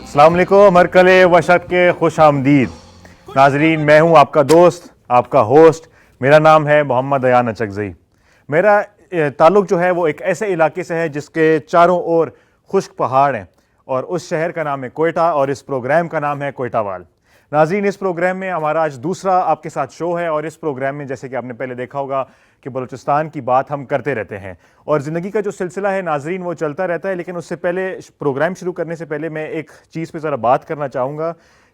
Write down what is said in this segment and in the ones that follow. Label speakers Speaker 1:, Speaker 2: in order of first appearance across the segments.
Speaker 1: السلام علیکم، مرکل وشد کے خوش آمدید ناظرین. میں ہوں آپ کا دوست، آپ کا ہوسٹ. میرا نام ہے محمد ایان اچکزئی. میرا تعلق جو ہے وہ ایک ایسے علاقے سے ہے جس کے چاروں اور خشک پہاڑ ہیں، اور اس شہر کا نام ہے کوئٹہ، اور اس پروگرام کا نام ہے کوئٹہ وال. ناظرین، اس پروگرام میں ہمارا آج دوسرا آپ کے ساتھ شو ہے، اور اس پروگرام میں جیسے کہ آپ نے پہلے دیکھا ہوگا کہ بلوچستان کی بات ہم کرتے رہتے ہیں، اور زندگی کا جو سلسلہ ہے ناظرین وہ چلتا رہتا ہے. لیکن اس سے پہلے، پروگرام شروع کرنے سے پہلے میں ایک چیز پہ ذرا بات کرنا چاہوں گا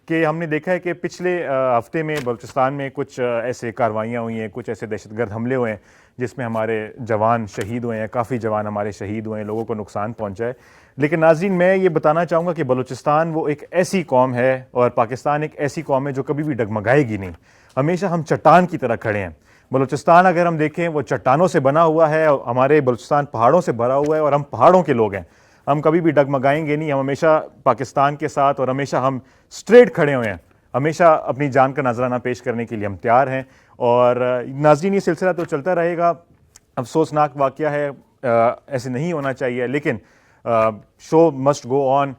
Speaker 1: کہ ہم نے دیکھا ہے کہ پچھلے ہفتے میں بلوچستان میں کچھ ایسے کاروائیاں ہوئی ہیں، کچھ ایسے دہشت گرد حملے ہوئے ہیں جس میں ہمارے جوان شہید ہوئے ہیں، کافی جوان ہمارے شہید ہوئے ہیں، لوگوں کو نقصان پہنچا ہے. لیکن ناظرین، میں یہ بتانا چاہوں گا کہ بلوچستان وہ ایک ایسی قوم ہے، اور پاکستان ایک ایسی قوم ہے جو کبھی بھی ڈگمگائے گی نہیں. ہمیشہ ہم چٹان کی طرح کھڑے ہیں. بلوچستان اگر ہم دیکھیں وہ چٹانوں سے بنا ہوا ہے، ہمارے بلوچستان پہاڑوں سے بھرا ہوا ہے، اور ہم پہاڑوں کے لوگ ہیں. ہم کبھی بھی ڈگمگائیں گے نہیں. ہم ہمیشہ پاکستان کے ساتھ، اور ہمیشہ ہم سٹریٹ کھڑے ہوئے ہیں. ہمیشہ اپنی جان کا نذرانہ پیش کرنے کے لیے ہم تیار ہیں. اور ناظرین، یہ سلسلہ تو چلتا رہے گا. افسوسناک واقعہ ہے، ایسے نہیں ہونا چاہیے، لیکن شو مسٹ گو آن.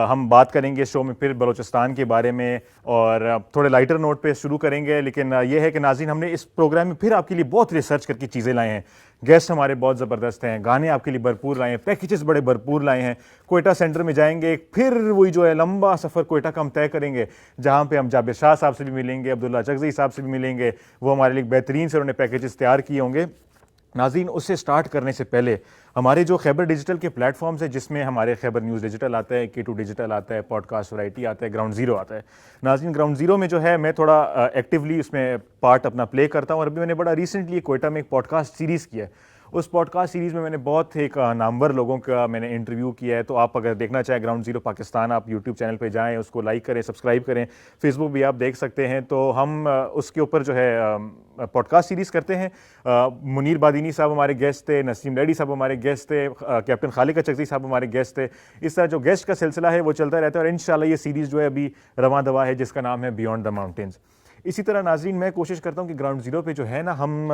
Speaker 1: ہم بات کریں گے شو میں پھر بلوچستان کے بارے میں، اور تھوڑے لائٹر نوٹ پہ شروع کریں گے. لیکن یہ ہے کہ ناظرین، ہم نے اس پروگرام میں پھر آپ کے لیے بہت ریسرچ کر کے چیزیں لائے ہیں. گیسٹ ہمارے بہت زبردست ہیں، گانے آپ کے لیے بھرپور لائے ہیں، پیکیجز بڑے بھرپور لائے ہیں. کوئٹہ سینٹر میں جائیں گے، پھر وہی جو ہے لمبا سفر کوئٹہ کا ہم طے کریں گے، جہاں پہ ہم جابر شاہ صاحب سے بھی ملیں گے، عبداللہ اچکزئی صاحب سے بھی ملیں گے. وہ ہمارے لیے بہترین سے انہوں نے پیکیجز تیار کیے ہوں گے. ناظرین، اس سے سٹارٹ کرنے سے پہلے ہمارے جو خیبر ڈیجیٹل کے پلیٹ فارمز ہیں، جس میں ہمارے خیبر نیوز ڈیجیٹل آتا ہے، K2 ڈیجیٹل آتا ہے، پوڈ کاسٹ ورائٹی آتا ہے، گراؤنڈ زیرو آتا ہے. ناظرین، گراؤنڈ زیرو میں جو ہے میں تھوڑا ایکٹیولی اس میں پارٹ اپنا پلے کرتا ہوں. اور ابھی میں نے بڑا ریسنٹلی کوئٹہ میں ایک پوڈ کاسٹ سیریز کیا ہے. اس پوڈ کاسٹ سیریز میں نے بہت ایک نامور لوگوں کا میں نے انٹرویو کیا ہے. تو آپ اگر دیکھنا چاہیں گراؤنڈ زیرو پاکستان، آپ یوٹیوب چینل پہ جائیں، اس کو لائک کریں، سبسکرائب کریں. فیس بک بھی آپ دیکھ سکتے ہیں. تو ہم اس کے اوپر جو ہے پوڈ کاسٹ سیریز کرتے ہیں. منیر بادینی صاحب ہمارے گیسٹ تھے، نسیم ڈیڈی صاحب ہمارے گیسٹ تھے، کیپٹن خالق اچکزئی صاحب ہمارے گیسٹ تھے. اس طرح جو گیسٹ کا سلسلہ ہے وہ چلتا رہتا ہے، اور انشاءاللہ یہ سیریز جو ہے ابھی رواں دوا ہے، جس کا نام ہے بیونڈ دا ماؤنٹینز. اسی طرح ناظرین، میں کوشش کرتا ہوں کہ گراؤنڈ زیرو پہ جو ہے نا، ہم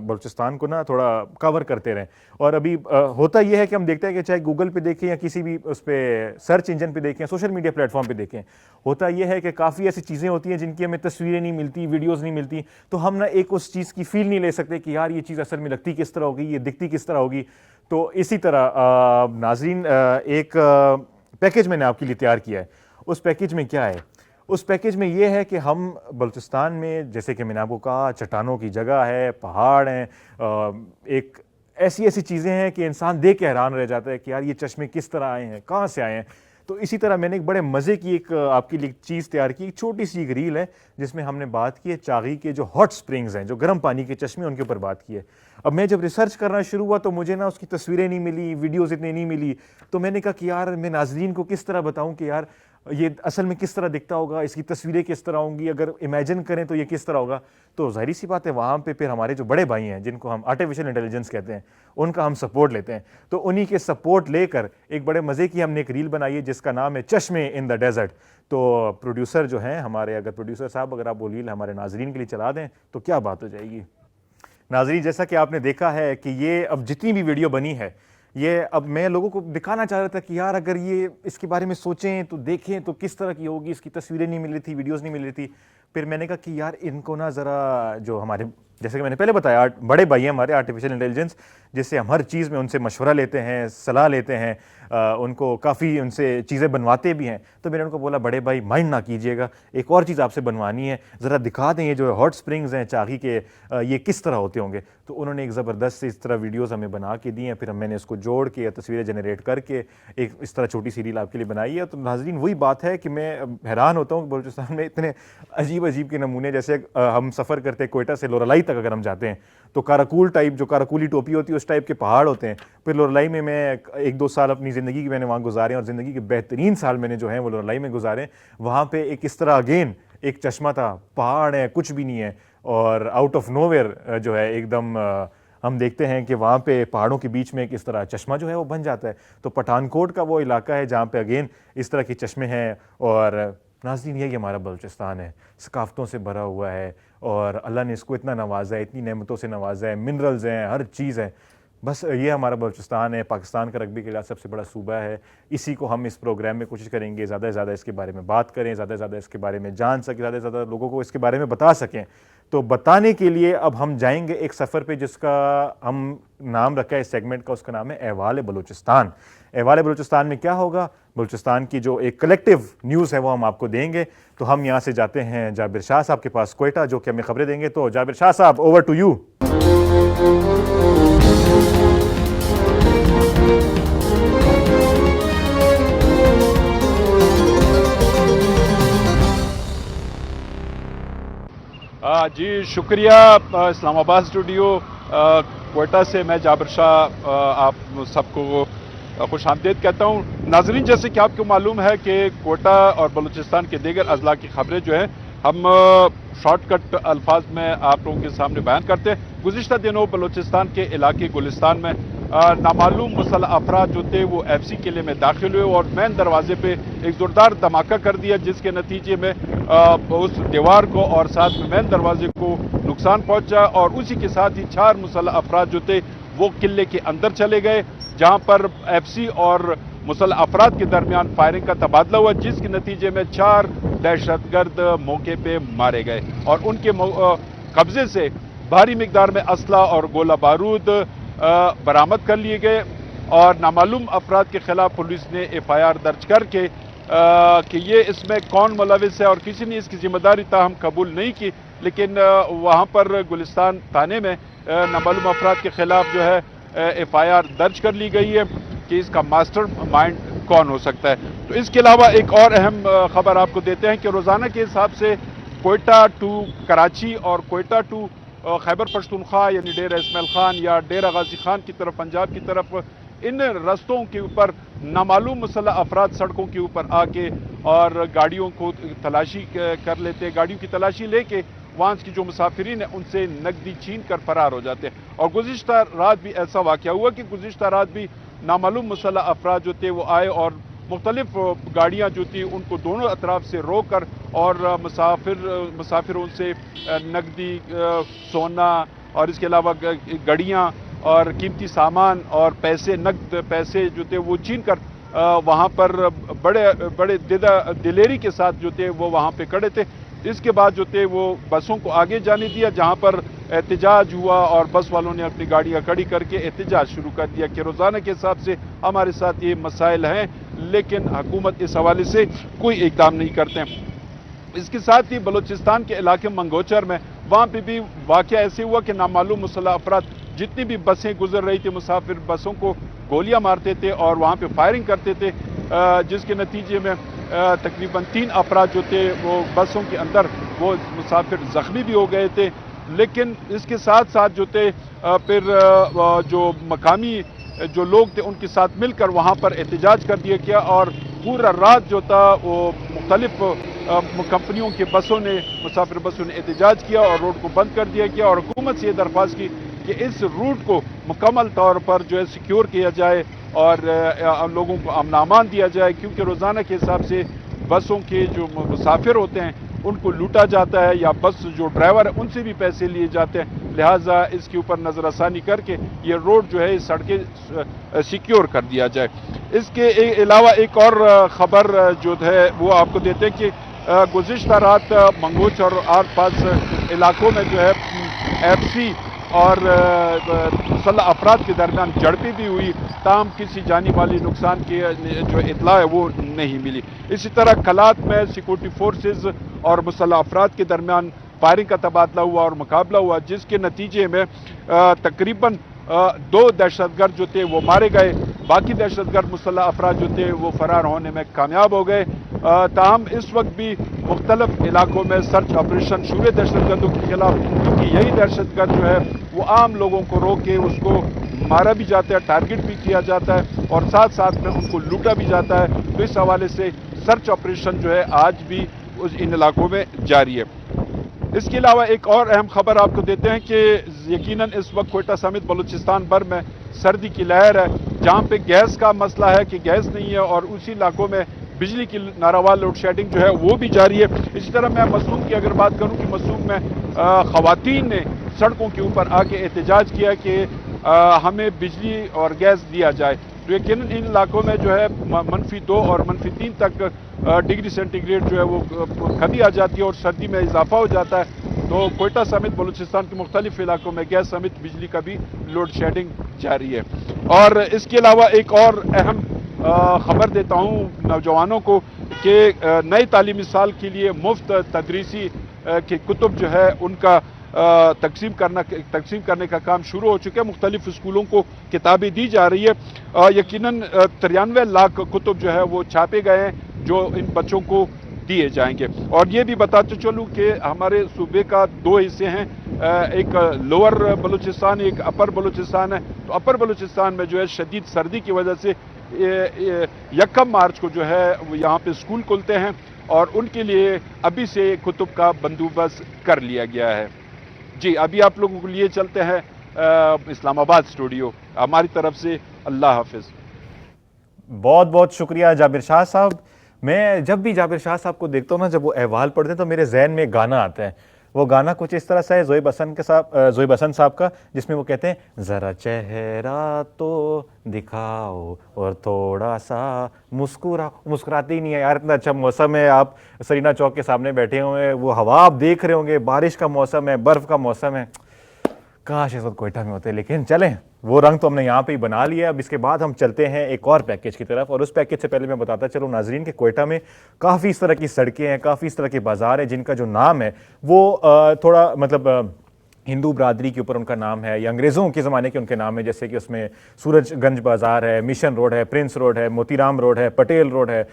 Speaker 1: بلوچستان کو نا تھوڑا کور کرتے رہیں. اور ابھی ہوتا یہ ہے کہ ہم دیکھتے ہیں کہ چاہے گوگل پہ دیکھیں یا کسی بھی اس پہ سرچ انجن پہ دیکھیں، سوشل میڈیا پلیٹ فارم پہ دیکھیں، ہوتا یہ ہے کہ کافی ایسی چیزیں ہوتی ہیں جن کی ہمیں تصویریں نہیں ملتی، ویڈیوز نہیں ملتی. تو ہم نا ایک اس چیز کی فیل نہیں لے سکتے کہ یار یہ چیز اصل میں لگتی کس طرح ہوگی، یہ دکھتی کس طرح ہوگی. تو اسی طرح ناظرین، ایک پیکیج میں نے آپ کے لیے تیار کیا ہے. اس پیکیج میں کیا ہے؟ اس پیکیج میں یہ ہے کہ ہم بلوچستان میں، جیسے کہ میں نے آپ کو کہا، چٹانوں کی جگہ ہے، پہاڑ ہیں، ایک ایسی چیزیں ہیں کہ انسان دیکھ کے حیران رہ جاتا ہے کہ یار یہ چشمے کس طرح آئے ہیں، کہاں سے آئے ہیں. تو اسی طرح میں نے ایک بڑے مزے کی ایک آپ کے لیے چیز تیار کی، ایک چھوٹی سی ایک ریل ہے جس میں ہم نے بات کی ہے چاغی کے جو ہاٹ سپرنگز ہیں، جو گرم پانی کے چشمے، ان کے اوپر بات کی ہے. اب میں جب ریسرچ کرنا شروع ہوا تو مجھے نا اس کی تصویریں نہیں ملی، ویڈیوز اتنی نہیں ملی. تو میں نے کہا کہ یار میں ناظرین کو کس طرح بتاؤں کہ یار یہ اصل میں کس طرح دکھتا ہوگا، اس کی تصویریں کس طرح ہوں گی، اگر امیجن کریں تو یہ کس طرح ہوگا. تو ظاہری سی بات ہے، وہاں پہ پھر ہمارے جو بڑے بھائی ہیں، جن کو ہم آرٹیفیشل انٹیلیجنس کہتے ہیں، ان کا ہم سپورٹ لیتے ہیں. تو انہی کے سپورٹ لے کر ایک بڑے مزے کی ہم نے ایک ریل بنائی ہے جس کا نام ہے چشمے ان دا ڈیزرٹ. تو پروڈیوسر جو ہیں ہمارے، اگر پروڈیوسر صاحب اگر آپ وہ ریل ہمارے ناظرین کے لیے چلا دیں تو کیا بات ہو جائے گی. ناظرین، جیسا کہ آپ نے دیکھا ہے کہ یہ اب جتنی بھی ویڈیو بنی ہے، یہ اب میں لوگوں کو دکھانا چاہ رہا تھا کہ یار اگر یہ اس کے بارے میں سوچیں تو دیکھیں تو کس طرح کی ہوگی. اس کی تصویریں نہیں مل رہی تھی، ویڈیوز نہیں مل رہی تھی. پھر میں نے کہا کہ یار ان کو نا ذرا، جو ہمارے، جیسے کہ میں نے پہلے بتایا، بڑے بھائی ہیں ہمارے آرٹیفیشل انٹیلیجنس، جس سے ہم ہر چیز میں ان سے مشورہ لیتے ہیں، صلاح لیتے ہیں، ان کو کافی ان سے چیزیں بنواتے بھی ہیں. تو میں نے ان کو بولا بڑے بھائی مائنڈ نہ کیجیے گا، ایک اور چیز آپ سے بنوانی ہے، ذرا دکھا دیں یہ جو ہاٹ سپرنگز ہیں چاغی کے، یہ کس طرح ہوتے ہوں گے. تو انہوں نے ایک زبردست اس طرح ویڈیوز ہمیں بنا کے دی ہیں. پھر میں نے اس کو جوڑ کے یا تصویریں جنریٹ کر کے ایک اس طرح چھوٹی سی ریل آپ کے لیے بنائی ہے. تو ناظرین، وہی بات ہے کہ میں حیران ہوتا ہوں کہ بلوچستان میں اتنے عجیب کے نمونے، جیسے ہم سفر کرتے ہیں کوئٹہ سے لورالائی تک اگر ہم جاتے ہیں تو کاراکول ٹائپ، جو کاراکولی ٹوپی ہوتی ہے اس ٹائپ کے پہاڑ ہوتے ہیں. پھر لورالائی میں 1-2 سال اپنی زندگی کی میں نے وہاں گزارے ہیں، اور زندگی کے بہترین سال میں نے جو ہیں وہ لورالائی میں گزارے. وہاں پہ ایک اس طرح اگین ایک چشمہ تھا، پہاڑ ہے، کچھ بھی نہیں ہے، اور آؤٹ آف نو ویئر جو ہے ایک دم ہم دیکھتے ہیں کہ وہاں پہ پہاڑوں کے بیچ میں ایک اس طرح چشمہ جو ہے وہ بن جاتا ہے. تو پٹھان کوٹ کا وہ علاقہ ہے جہاں پہ اگین اس طرح کے چشمے ہیں. اور ناظرین، یہی ہمارا بلوچستان ہے، ثقافتوں سے بھرا ہوا ہے، اور اللہ نے اس کو اتنا نوازا ہے، اتنی نعمتوں سے نوازا ہے، منرلز ہیں، ہر چیز ہے. بس یہ ہمارا بلوچستان ہے، پاکستان کا رگبی کے لحاظ سب سے بڑا صوبہ ہے. اسی کو ہم اس پروگرام میں کوشش کریں گے زیادہ سے زیادہ اس کے بارے میں بات کریں، زیادہ سے زیادہ اس کے بارے میں جان سکیں، زیادہ سے زیادہ لوگوں کو اس کے بارے میں بتا سکیں. تو بتانے کے لیے اب ہم جائیں گے ایک سفر پہ جس کا ہم نام رکھا ہے اس سیگمنٹ کا، اس کا نام ہے احوال بلوچستان. احوال بلوچستان میں کیا ہوگا؟ بلوچستان کی جو ایک کلیکٹیو نیوز ہے وہ ہم آپ کو دیں گے. تو ہم یہاں سے جاتے ہیں جابر شاہ صاحب کے پاس کوئٹہ، جو کہ ہمیں خبریں دیں گے. تو جابر شاہ صاحب، اوور ٹو یو.
Speaker 2: جی شکریہ. اسلام آباد اسٹوڈیو کوئٹہ سے میں جابر شاہ آپ سب کو خوش آمدید کہتا ہوں. ناظرین، جیسے کہ آپ کو معلوم ہے کہ کوئٹہ اور بلوچستان کے دیگر اضلاع کی خبریں جو ہیں ہم شارٹ کٹ الفاظ میں آپ لوگوں کے سامنے بیان کرتے ہیں. گزشتہ دنوں بلوچستان کے علاقے گلستان میں نامعلوم مسلح افراد جو تھے وہ ایف سی قلعے میں داخل ہوئے اور مین دروازے پہ ایک زوردار دھماکہ کر دیا، جس کے نتیجے میں اس دیوار کو اور ساتھ میں مین دروازے کو نقصان پہنچا. اور اسی کے ساتھ ہی 4 مسلح افراد جو تھے وہ قلعے کے اندر چلے گئے، جہاں پر ایف سی اور مسلح افراد کے درمیان فائرنگ کا تبادلہ ہوا، جس کے نتیجے میں 4 دہشت گرد موقع پہ مارے گئے اور ان کے قبضے سے بھاری مقدار میں اسلحہ اور گولہ بارود برآمد کر لیے گئے. اور نامعلوم افراد کے خلاف پولیس نے ایف آئی آر درج کر کے کہ یہ اس میں کون ملوث ہے اور کسی نے اس کی ذمہ داری تاہم قبول نہیں کی، لیکن وہاں پر گلستان تھانے میں نامعلوم افراد کے خلاف جو ہے ایف آئی آر درج کر لی گئی ہے کہ اس کا ماسٹر مائنڈ کون ہو سکتا ہے. تو اس کے علاوہ ایک اور اہم خبر آپ کو دیتے ہیں کہ روزانہ کے حساب سے کوئٹہ ٹو کراچی اور کوئٹہ ٹو خیبر پختونخوا یعنی ڈیرہ اسماعیل خان یا ڈیرہ غازی خان کی طرف، پنجاب کی طرف، ان رستوں کے اوپر نامعلوم مسلح افراد سڑکوں کے اوپر آ کے اور گاڑیوں کو تلاشی کر لیتے، گاڑیوں کی تلاشی لے کے وہاں کی جو مسافرین ہیں ان سے نقدی چھین کر فرار ہو جاتے ہیں. اور گزشتہ رات بھی ایسا واقعہ ہوا کہ گزشتہ رات بھی نامعلوم مسلح افراد جو تھے وہ آئے اور مختلف گاڑیاں جو تھی ان کو دونوں اطراف سے روک کر اور مسافروں سے نقدی، سونا اور اس کے علاوہ گڑیاں اور قیمتی سامان اور نقد پیسے جو تھے وہ چھین کر وہاں پر بڑے دلیری کے ساتھ جو تھے وہ وہاں پہ کھڑے تھے. اس کے بعد جو تھے وہ بسوں کو آگے جانے دیا، جہاں پر احتجاج ہوا اور بس والوں نے اپنی گاڑیاں کھڑی کر کے احتجاج شروع کر دیا کہ روزانہ کے حساب سے ہمارے ساتھ یہ مسائل ہیں لیکن حکومت اس حوالے سے کوئی اقدام نہیں کرتے ہیں. اس کے ساتھ ہی بلوچستان کے علاقے منگوچر میں وہاں پہ بھی واقعہ ایسے ہوا کہ نامعلوم مسلح افراد جتنی بھی بسیں گزر رہی تھی مسافر بسوں کو گولیاں مارتے تھے اور وہاں پہ فائرنگ کرتے تھے، جس کے نتیجے میں تقریباً 3 افراد جو تھے وہ بسوں کے اندر وہ مسافر زخمی بھی ہو گئے تھے. لیکن اس کے ساتھ ساتھ جو تھے پھر جو مقامی جو لوگ تھے ان کے ساتھ مل کر وہاں پر احتجاج کر دیا گیا اور پورا رات جو تھا وہ مختلف کمپنیوں کے مسافر بسوں نے احتجاج کیا اور روڈ کو بند کر دیا گیا اور حکومت سے یہ درخواست کی کہ اس روٹ کو مکمل طور پر جو ہے سیکیور کیا جائے اور لوگوں کو امن و امان دیا جائے، کیونکہ روزانہ کے حساب سے بسوں کے جو مسافر ہوتے ہیں ان کو لوٹا جاتا ہے یا بس جو ڈرائیور ہے ان سے بھی پیسے لیے جاتے ہیں. لہٰذا اس کے اوپر نظر ثانی کر کے یہ روڈ جو ہے سڑکیں سیکیور کر دیا جائے. اس کے علاوہ ایک اور خبر جو ہے وہ آپ کو دیتے ہیں کہ گزشتہ رات منگوچ اور آس پاس علاقوں میں جو ہے ایف سی اور مسلح افراد کے درمیان جھڑپیں بھی ہوئی، تاہم کسی جانی مالی نقصان کی جو اطلاع ہے وہ نہیں ملی. اسی طرح کلات میں سیکورٹی فورسز اور مسلح افراد کے درمیان فائرنگ کا تبادلہ ہوا اور مقابلہ ہوا، جس کے نتیجے میں تقریباً 2 دہشت گرد جو تھے وہ مارے گئے، باقی دہشت گرد مسلح افراد جو تھے وہ فرار ہونے میں کامیاب ہو گئے. تاہم اس وقت بھی مختلف علاقوں میں سرچ آپریشن شروع ہے دہشت گردوں کے خلاف، کیونکہ یہی دہشت گرد جو ہے وہ عام لوگوں کو روک کے اس کو مارا بھی جاتا ہے، ٹارگٹ بھی کیا جاتا ہے اور ساتھ ساتھ میں ان کو لوٹا بھی جاتا ہے. تو اس حوالے سے سرچ آپریشن جو ہے آج بھی ان علاقوں میں جاری ہے. اس کے علاوہ ایک اور اہم خبر آپ کو دیتے ہیں کہ یقیناً اس وقت کوئٹہ سمیت بلوچستان بھر میں سردی کی لہر ہے، جہاں پہ گیس کا مسئلہ ہے کہ گیس نہیں ہے اور اسی علاقوں میں بجلی کی ناروا لوڈ شیڈنگ جو ہے وہ بھی جاری ہے. اسی طرح میں مسوم کی اگر بات کروں کہ مسوم میں خواتین نے سڑکوں کے اوپر آ کے احتجاج کیا کہ ہمیں بجلی اور گیس دیا جائے، تو یقیناً ان علاقوں میں جو ہے -2 اور -3 تک ڈگری سینٹی گریڈ جو ہے وہ کمی آ جاتی ہے اور سردی میں اضافہ ہو جاتا ہے، تو کوئٹہ سمیت بلوچستان کے مختلف علاقوں میں گیس سمیت بجلی کا بھی لوڈ شیڈنگ جاری ہے۔ اور اس کے علاوہ ایک اور اہم خبر دیتا ہوں نوجوانوں کو کہ نئے تعلیمی سال کے لیے مفت تدریسی کے کتب جو ہے ان کا تقسیم کرنے کا کام شروع ہو چکا ہے، مختلف اسکولوں کو کتابیں دی جا رہی ہے، یقیناً 93 لاکھ کتب جو ہے وہ چھاپے گئے ہیں جو ان بچوں کو دیے جائیں گے۔ اور یہ بھی بتاتے چلوں کہ ہمارے صوبے کا 2 حصے ہیں، ایک لوور بلوچستان، ایک اپر بلوچستان ہے، تو اپر بلوچستان میں جو ہے شدید سردی کی وجہ سے 1 مارچ کو جو ہے یہاں پہ اسکول کھلتے ہیں اور ان کے لیے ابھی سے کتب کا بندوبست کر لیا گیا ہے۔ جی ابھی آپ لوگوں کو لیے چلتے ہیں اسلام آباد اسٹوڈیو، ہماری طرف سے اللہ حافظ۔
Speaker 1: بہت بہت شکریہ جابر شاہ صاحب۔ میں جب بھی جابر شاہ صاحب کو دیکھتا ہوں نا، جب وہ احوال پڑھتے ہیں تو میرے ذہن میں گانا آتا ہے۔ وہ گانا کچھ اس طرح سے ہے زوئی بسن صاحب کا، جس میں وہ کہتے ہیں ذرا چہرہ تو دکھاؤ اور تھوڑا سا مسکراتے ہی نہیں ہے یار، اتنا اچھا موسم ہے، آپ سرینا چوک کے سامنے بیٹھے ہوئے ہیں، وہ ہوا آپ دیکھ رہے ہوں گے، بارش کا موسم ہے، برف کا موسم ہے، کاش اس وقت کوئٹہ میں ہوتے، لیکن چلیں وہ رنگ تو ہم نے یہاں پہ ہی بنا لیا۔ اب اس کے بعد ہم چلتے ہیں ایک اور پیکیج کی طرف، اور اس پیکیج سے پہلے میں بتاتا چلوں ناظرین کہ کوئٹہ میں کافی اس طرح کی سڑکیں ہیں، کافی اس طرح کے بازار ہیں جن کا جو نام ہے وہ تھوڑا مطلب ہندو برادری کے اوپر ان کا نام ہے یا انگریزوں کے زمانے کے ان کے نام ہے، جیسے کہ اس میں سورج گنج بازار ہے، مشن روڈ ہے، پرنس روڈ ہے، موتی رام روڈ ہے، پٹیل روڈ ہے،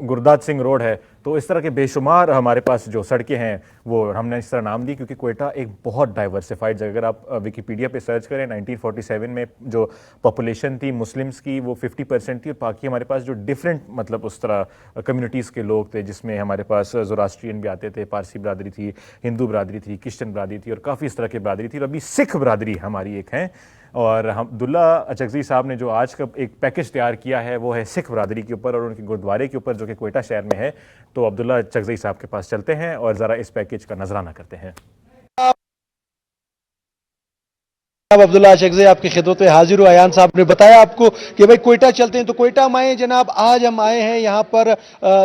Speaker 1: گرداد سنگھ روڈ ہے۔ تو اس طرح کے بے شمار ہمارے پاس جو سڑکیں ہیں وہ ہم نے اس طرح نام دی کیونکہ کوئٹہ ایک بہت ڈائیورسفائڈ جگہ، اگر آپ ویکیپیڈیا پہ سرچ کریں 1947 میں جو پاپولیشن تھی مسلمس کی وہ 50% تھی، اور باقی ہمارے پاس جو ڈفرینٹ مطلب اس طرح کمیونٹیز کے لوگ تھے، جس میں ہمارے پاس زوراسٹرین بھی آتے تھے، پارسی برادری تھی، ہندو برادری تھی، کرسچن برادری تھی، اور کافی اس طرح کی برادری تھی، اور ابھی سکھ برادری ہماری ایک ہے۔ اور عبداللہ اچکزئی صاحب نے جو آج کا ایک پیکج تیار کیا ہے وہ ہے سکھ برادری کے اوپر اور ان کے گردوارے کے اوپر جو کہ کوئٹہ شہر میں ہے۔ تو عبداللہ اچکزئی صاحب کے پاس چلتے ہیں اور ذرا اس پیکج کا نذرانہ کرتے ہیں۔
Speaker 3: جناب عبداللہ اچکزئی آپ کی خدمت میں حاضر ہوں۔ ایان صاحب نے بتایا آپ کو کہ بھائی کوئٹہ چلتے ہیں، تو کوئٹہ ہم آئے ہیں جناب۔ آج ہم آئے ہیں یہاں پر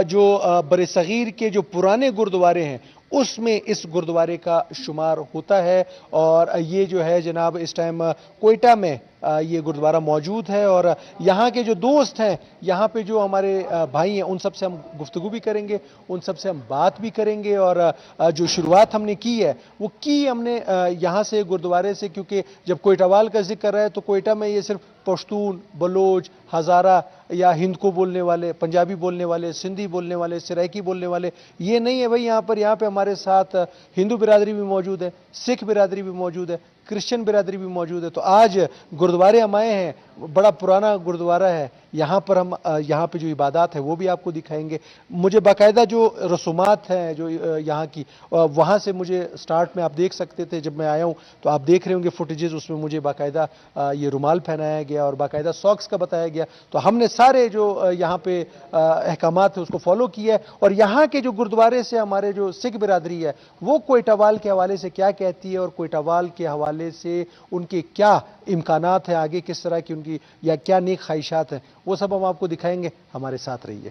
Speaker 3: جو بر صغیر کے جو پرانے گردوارے ہیں اس میں اس گردوارے کا شمار ہوتا ہے، اور یہ جو ہے جناب اس ٹائم کوئٹہ میں یہ گردوارہ موجود ہے، اور یہاں کے جو دوست ہیں، یہاں پہ جو ہمارے بھائی ہیں، ان سب سے ہم گفتگو بھی کریں گے، ان سب سے ہم بات بھی کریں گے، اور جو شروعات ہم نے کی ہے وہ کی ہم نے یہاں سے گردوارے سے، کیونکہ جب کوئٹہ وال کا ذکر ہے تو کوئٹہ میں یہ صرف پشتون، بلوچ، ہزارہ یا ہند کو بولنے والے، پنجابی بولنے والے، سندھی بولنے والے، سرائکی بولنے والے یہ نہیں ہے بھائی، یہاں پہ ہمارے ساتھ ہندو برادری بھی موجود ہے، سکھ برادری بھی موجود ہے، کرسچن برادری بھی موجود ہے۔ تو آج گردوارے ہم آئے ہیں، بڑا پرانا گردوارہ ہے، یہاں پر ہم یہاں پہ جو عبادات ہے وہ بھی آپ کو دکھائیں گے۔ مجھے باقاعدہ جو رسومات ہیں جو یہاں کی، وہاں سے مجھے سٹارٹ میں آپ دیکھ سکتے تھے، جب میں آیا ہوں تو آپ دیکھ رہے ہوں گے فوٹیجز، اس میں مجھے باقاعدہ یہ رومال پہنایا گیا اور باقاعدہ ساکس کا بتایا گیا۔ تو ہم نے سارے جو یہاں پہ احکامات ہیں اس کو فالو کیا ہے، اور یہاں کے جو گردوارے سے ہمارے جو سکھ برادری ہے وہ کوئٹہ وال کے حوالے سے کیا کہتی ہے، اور کوئٹہ وال کے حوالے سے ان کے کیا امکانات ہیں، آگے کس طرح کی ان کی یا کیا نیک خواہشات ہیں، وہ سب ہم آپ کو دکھائیں گے۔ ہمارے ساتھ رہیے۔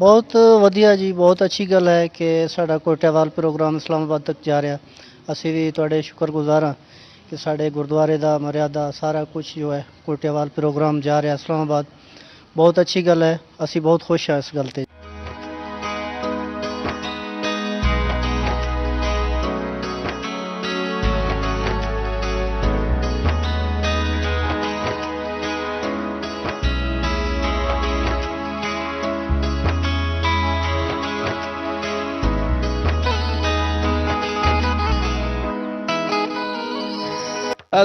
Speaker 4: ਬਹੁਤ ਵਧੀਆ ਜੀ, ਬਹੁਤ ਅੱਛੀ ਗੱਲ ਹੈ ਕਿ ਸਾਡਾ ਕੋਟਿਆਵਾਲ ਪ੍ਰੋਗਰਾਮ ਇਸਲਾਮਾਬਾਦ ਤੱਕ ਜਾ ਰਿਹਾ। ਅਸੀਂ ਵੀ ਤੁਹਾਡੇ ਸ਼ੁਕਰਗੁਜ਼ਾਰ ਹਾਂ ਕਿ ਸਾਡੇ ਗੁਰਦੁਆਰੇ ਦਾ ਮਰਿਆਦਾ ਸਾਰਾ ਕੁਝ ਜੋ ਹੈ ਕੋਟਿਆਵਾਲ ਪ੍ਰੋਗਰਾਮ ਜਾ ਰਿਹਾ ਇਸਲਾਮਾਬਾਦ। ਬਹੁਤ ਅੱਛੀ ਗੱਲ ਹੈ, ਅਸੀਂ ਬਹੁਤ ਖੁਸ਼ ਹਾਂ ਇਸ ਗੱਲ 'ਤੇ।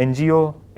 Speaker 1: NGO,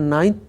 Speaker 5: 9th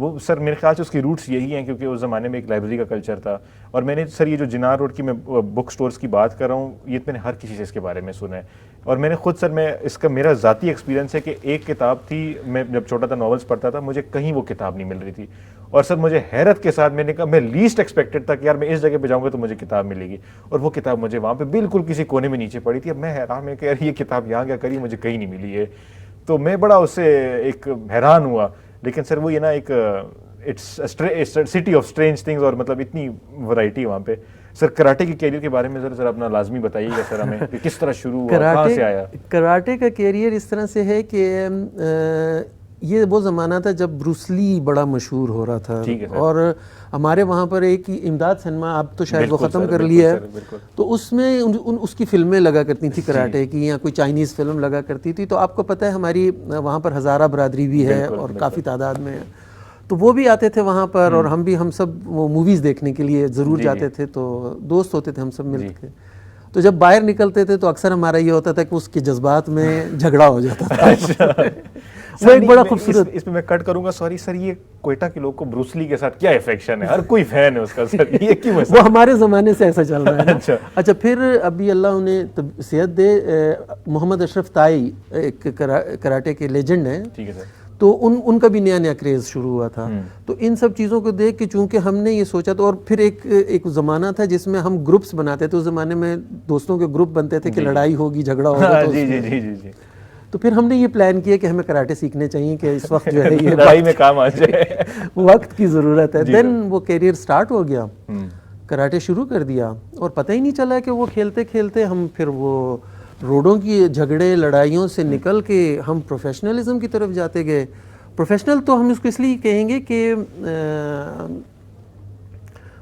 Speaker 1: وہ سر میرے خیال سے اس کی روٹس یہی ہیں کیونکہ اس زمانے میں ایک لائبریری کا کلچر تھا. اور میں نے سر یہ جو جنار روڈ کی میں بک سٹورز کی بات کر رہا ہوں, یہ میں نے ہر کسی سے اس کے بارے میں سنا ہے. اور میں نے خود سر میں اس کا میرا ذاتی ایکسپیرینس ہے کہ ایک کتاب تھی, میں جب چھوٹا تھا ناولس پڑھتا تھا, مجھے کہیں وہ کتاب نہیں مل رہی تھی. اور سر مجھے حیرت کے ساتھ میں نے کہا میں لیسٹ ایکسپیکٹڈ تھا کہ یار میں اس جگہ پہ جاؤں گا تو مجھے کتاب ملے گی, اور وہ کتاب مجھے وہاں پہ بالکل کسی کونے میں نیچے پڑی تھی. اب میں حیران میں کہ یار یہ کتاب یہاں کیا کری, مجھے کہیں نہیں ملی ہے. تو میں بڑا اس سے ایک حیران ہوا. لیکن سر وہ یہ نا ایک سٹی آف اسٹرینج تھنگز, اور مطلب اتنی ورائٹی وہاں پہ. سر کراٹے کے کیریئر کے بارے میں ذرا اپنا لازمی بتائیے گا سر ہمیں کہ کس طرح شروع ہوا, کہاں سے آیا؟
Speaker 5: کراٹے کا کیریئر اس طرح سے ہے کہ یہ وہ زمانہ تھا جب بروسلی بڑا مشہور ہو رہا تھا, اور ہمارے وہاں پر ایک امداد سنیما, اب تو شاید وہ ختم کر لیا ہے, تو اس میں اس کی فلمیں لگا کرتی تھیں کراٹے کی, یا کوئی چائنیز فلم لگا کرتی تھی. تو آپ کو پتہ ہے ہماری وہاں پر ہزارہ برادری بھی ہے اور کافی تعداد میں ہے, تو وہ بھی آتے تھے وہاں پر, اور ہم سب وہ موویز دیکھنے کے لیے ضرور جاتے تھے. تو دوست ہوتے تھے ہم سب مل کے, تو جب باہر نکلتے تھے تو اکثر ہمارا یہ ہوتا تھا کہ اس کے جذبات میں جھگڑا ہو جاتا تھا. وہ ایک بڑا خوبصورت,
Speaker 1: اس میں کٹ کروں گا, سوری سر, یہ کوئٹہ کے لوگ کو بروسلی کے ساتھ کیا افیکشن ہے؟ ہر کوئی فین ہے اس کا سر, یہ کیوں ہے؟
Speaker 5: وہ ہمارے زمانے سے ایسا چل رہا ہے. اچھا پھر ابھی اللہ انہیں صحت دے, محمد اشرف تائی ایک کراٹے کے لیجنڈ ہیں,
Speaker 1: ٹھیک ہے سر,
Speaker 5: تو ان کا بھی نیا کریز شروع ہوا تھا. تو ان سب چیزوں کو دیکھ کے چونکہ ہم نے یہ سوچا تھا, اور پھر ایک زمانہ تھا جس میں ہم گروپس بناتے تھے. اس زمانے میں دوستوں کے گروپ بنتے تھے کہ لڑائی ہوگی, جھگڑا ہوگا, تو پھر ہم نے یہ پلان کیا کہ ہمیں کراٹے سیکھنے چاہیے کہ اس وقت جو ہے یہ
Speaker 1: لڑائی میں کام آ جائے,
Speaker 5: وقت کی ضرورت ہے. دین وہ کیریئر سٹارٹ ہو گیا, کراٹے شروع کر دیا, اور پتہ ہی نہیں چلا کہ وہ کھیلتے کھیلتے ہم پھر وہ روڈوں کی جھگڑے لڑائیوں سے نکل کے ہم پروفیشنلزم کی طرف جاتے گئے. پروفیشنل تو ہم اس کو اس لیے کہیں گے کہ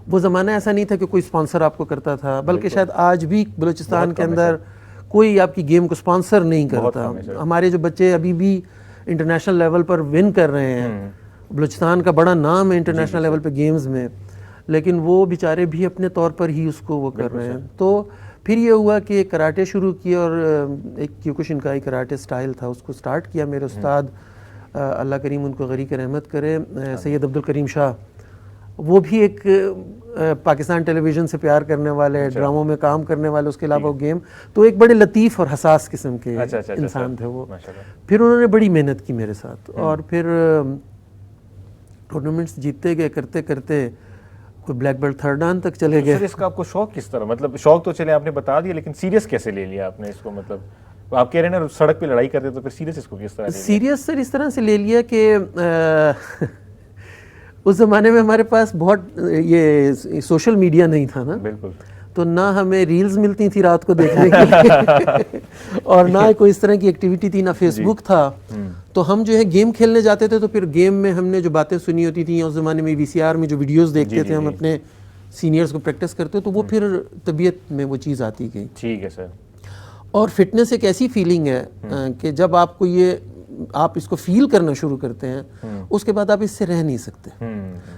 Speaker 5: وہ زمانہ ایسا نہیں تھا کہ کوئی اسپانسر آپ کو کرتا تھا, بلکہ شاید آج بھی بلوچستان کے اندر کوئی آپ کی گیم کو اسپانسر نہیں کرتا. ہمارے جو بچے ابھی بھی انٹرنیشنل لیول پر ون کر رہے ہیں, بلوچستان کا بڑا نام ہے انٹرنیشنل لیول پہ گیمز میں, لیکن وہ بیچارے بھی اپنے طور پر ہی اس کو وہ کر رہے ہیں. تو پھر یہ ہوا کہ کراٹے شروع کیا, اور ایک کیوکوشنکائی کراٹے سٹائل تھا, اس کو سٹارٹ کیا. میرے استاد اللہ کریم ان کو غریق رحمت کرے, سید عبدالکریم شاہ, وہ بھی ایک پاکستان ٹیلی ویژن سے پیار کرنے والے, ڈراموں میں کام کرنے والے, اس کے علاوہ گیم, تو ایک بڑے لطیف اور حساس قسم کے انسان تھے وہ. پھر انہوں نے بڑی محنت کی میرے ساتھ, اور پھر ٹورنامنٹس جیتتے گئے کرتے کرتے کوئی بلیک بیلٹ تھرڈ ڈان تک چلے گئے.
Speaker 1: سر اس کا آپ کو شوق کس طرح, مطلب شوق تو چلے آپ نے بتا دیا, لیکن سیریس کیسے لے لیا آپ نے اس کو؟ مطلب آپ کہہ رہے ہیں نا سڑک پہ لڑائی کرتے تو پھر سیریس اس کو کس طرح؟
Speaker 5: سیریس سر اس طرح سے لے لیا کہ اس زمانے میں ہمارے پاس بہت یہ سوشل میڈیا نہیں تھا نا,
Speaker 1: بالکل,
Speaker 5: تو نہ ہمیں ریلز ملتی تھی رات کو دیکھنے کے لیے, اور نہ کوئی اس طرح کی ایکٹیویٹی تھی, نہ فیس بک تھا. تو ہم جو ہے گیم کھیلنے جاتے تھے, تو پھر گیم میں ہم نے جو باتیں سنی ہوتی تھیں, اس زمانے میں VCR میں جو ویڈیوز دیکھتے تھے ہم اپنے سینئرز کو پریکٹس کرتے, تو وہ پھر طبیعت میں وہ چیز آتی گئی.
Speaker 1: ٹھیک ہے سر. اور
Speaker 5: فٹنس ایک ایسی فیلنگ ہے کہ جب آپ کو یہ آپ اس کو فیل کرنا شروع کرتے ہیں, اس کے بعد آپ اس سے رہ نہیں سکتے.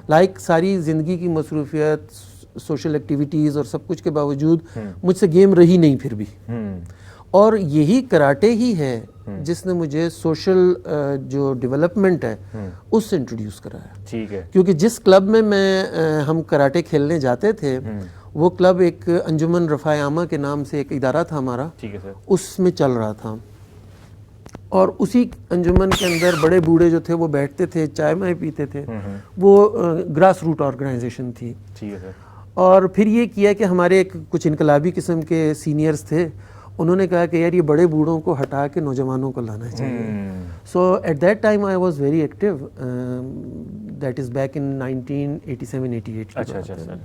Speaker 5: لائک ساری زندگی کی مصروفیت, سوشل ایکٹیویٹیز اور سب کچھ کے باوجود مجھ سے گیم رہی نہیں پھر بھی. اور یہی کراٹے ہی ہے جس نے مجھے سوشل جو ڈیولپمنٹ ہے اس سے انٹروڈیوس کرایا.
Speaker 1: ٹھیک ہے.
Speaker 5: کیونکہ جس کلب میں ہم کراٹے کھیلنے جاتے تھے, وہ کلب ایک انجمن رفاع عامہ کے نام سے ایک ادارہ تھا ہمارا,
Speaker 1: ٹھیک ہے سر,
Speaker 5: اس میں چل رہا تھا. اور اسی انجمن کے اندر بڑے بوڑھے جو تھے وہ بیٹھتے تھے, چائے مائے پیتے تھے. وہ گراس روٹ آرگنائزیشن تھی.
Speaker 1: ٹھیک ہے سر. اور
Speaker 5: پھر یہ کیا کہ ہمارے کچھ انقلابی قسم کے سینئرز تھے, انہوں نے کہا کہ یار یہ بڑے بوڑھوں کو ہٹا کے نوجوانوں کو لانا چاہیے. So at that time I was very active, that is back in 1987-88.
Speaker 1: اچھا اچھا سر.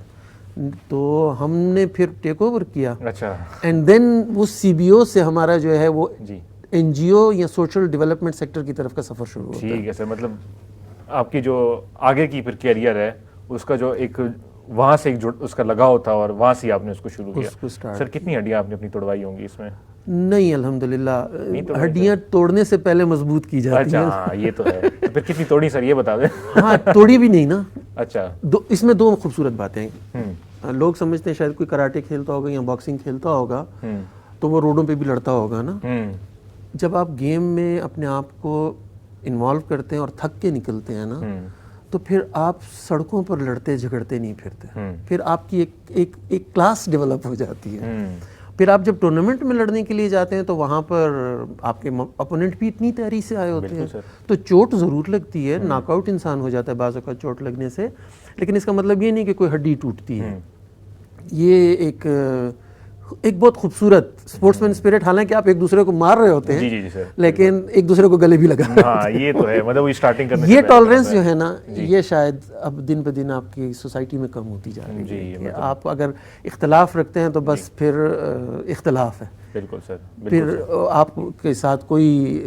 Speaker 5: تو ہم نے پھر ٹیک اوور کیا.
Speaker 1: اچھا.
Speaker 5: اینڈ دین وہ CBO سے ہمارا جو ہے وہ NGO یا سوشل ڈیولپمنٹ سیکٹر کی طرف کا سفر شروع ہوتا ہے.
Speaker 1: ٹھیک ہے سر. مطلب آپ کی جو آگے کی پھر کیریئر ہے اس کا جو ایک وہاں سے ایک اس کا لگاؤ تھا, اور وہاں سے آپ نے اس کو شروع کیا. سر کتنی ہڈیاں آپ نے اپنی توڑوائی ہوں گی اس میں؟
Speaker 5: نہیں الحمدللہ, ہڈیاں توڑنے سے پہلے مضبوط کی جاتی ہیں.
Speaker 1: اچھا یہ تو ہے. پھر کتنی توڑی سر یہ بتا دیں.
Speaker 5: ہاں توڑی بھی نہیں نا.
Speaker 1: اچھا.
Speaker 5: اس میں دو خوبصورت باتیں ہیں. لوگ سمجھتے ہیں شاید کوئی کراٹے کھیلتا ہوگا یا باکسنگ کھیلتا ہوگا تو وہ روڈوں پہ بھی لڑتا ہوگا نا. جب آپ گیم میں اپنے آپ کو انوالو کرتے ہیں اور تھک کے نکلتے ہیں نا, تو پھر آپ سڑکوں پر لڑتے جھگڑتے نہیں پھرتے, پھر آپ کی ایک کلاس ڈیولپ ہو جاتی ہے. پھر آپ جب ٹورنامنٹ میں لڑنے کے لیے جاتے ہیں تو وہاں پر آپ کے اپوننٹ بھی اتنی تیاری سے آئے ہوتے ہیں, تو چوٹ ضرور لگتی ہے, ناک آؤٹ انسان ہو جاتا ہے بعض اوقات چوٹ لگنے سے, لیکن اس کا مطلب یہ نہیں کہ کوئی ہڈی ٹوٹتی ہے. یہ ایک بہت خوبصورت اسپورٹس مین اسپرٹ, حالانکہ آپ ایک دوسرے کو مار رہے ہوتے ہیں
Speaker 1: جی سر,
Speaker 5: لیکن ایک دوسرے کو گلے بھی لگا رہے
Speaker 1: ہاں یہ تو ہے, مطلب اسٹارٹنگ کرنے
Speaker 5: یہ ٹالرنس جو ہے نا, یہ شاید اب دن بہ دن آپ کی سوسائٹی میں کم ہوتی جا رہی ہے. آپ اگر اختلاف رکھتے ہیں تو بس پھر اختلاف ہے,
Speaker 1: بالکل سر,
Speaker 5: پھر آپ کے ساتھ کوئی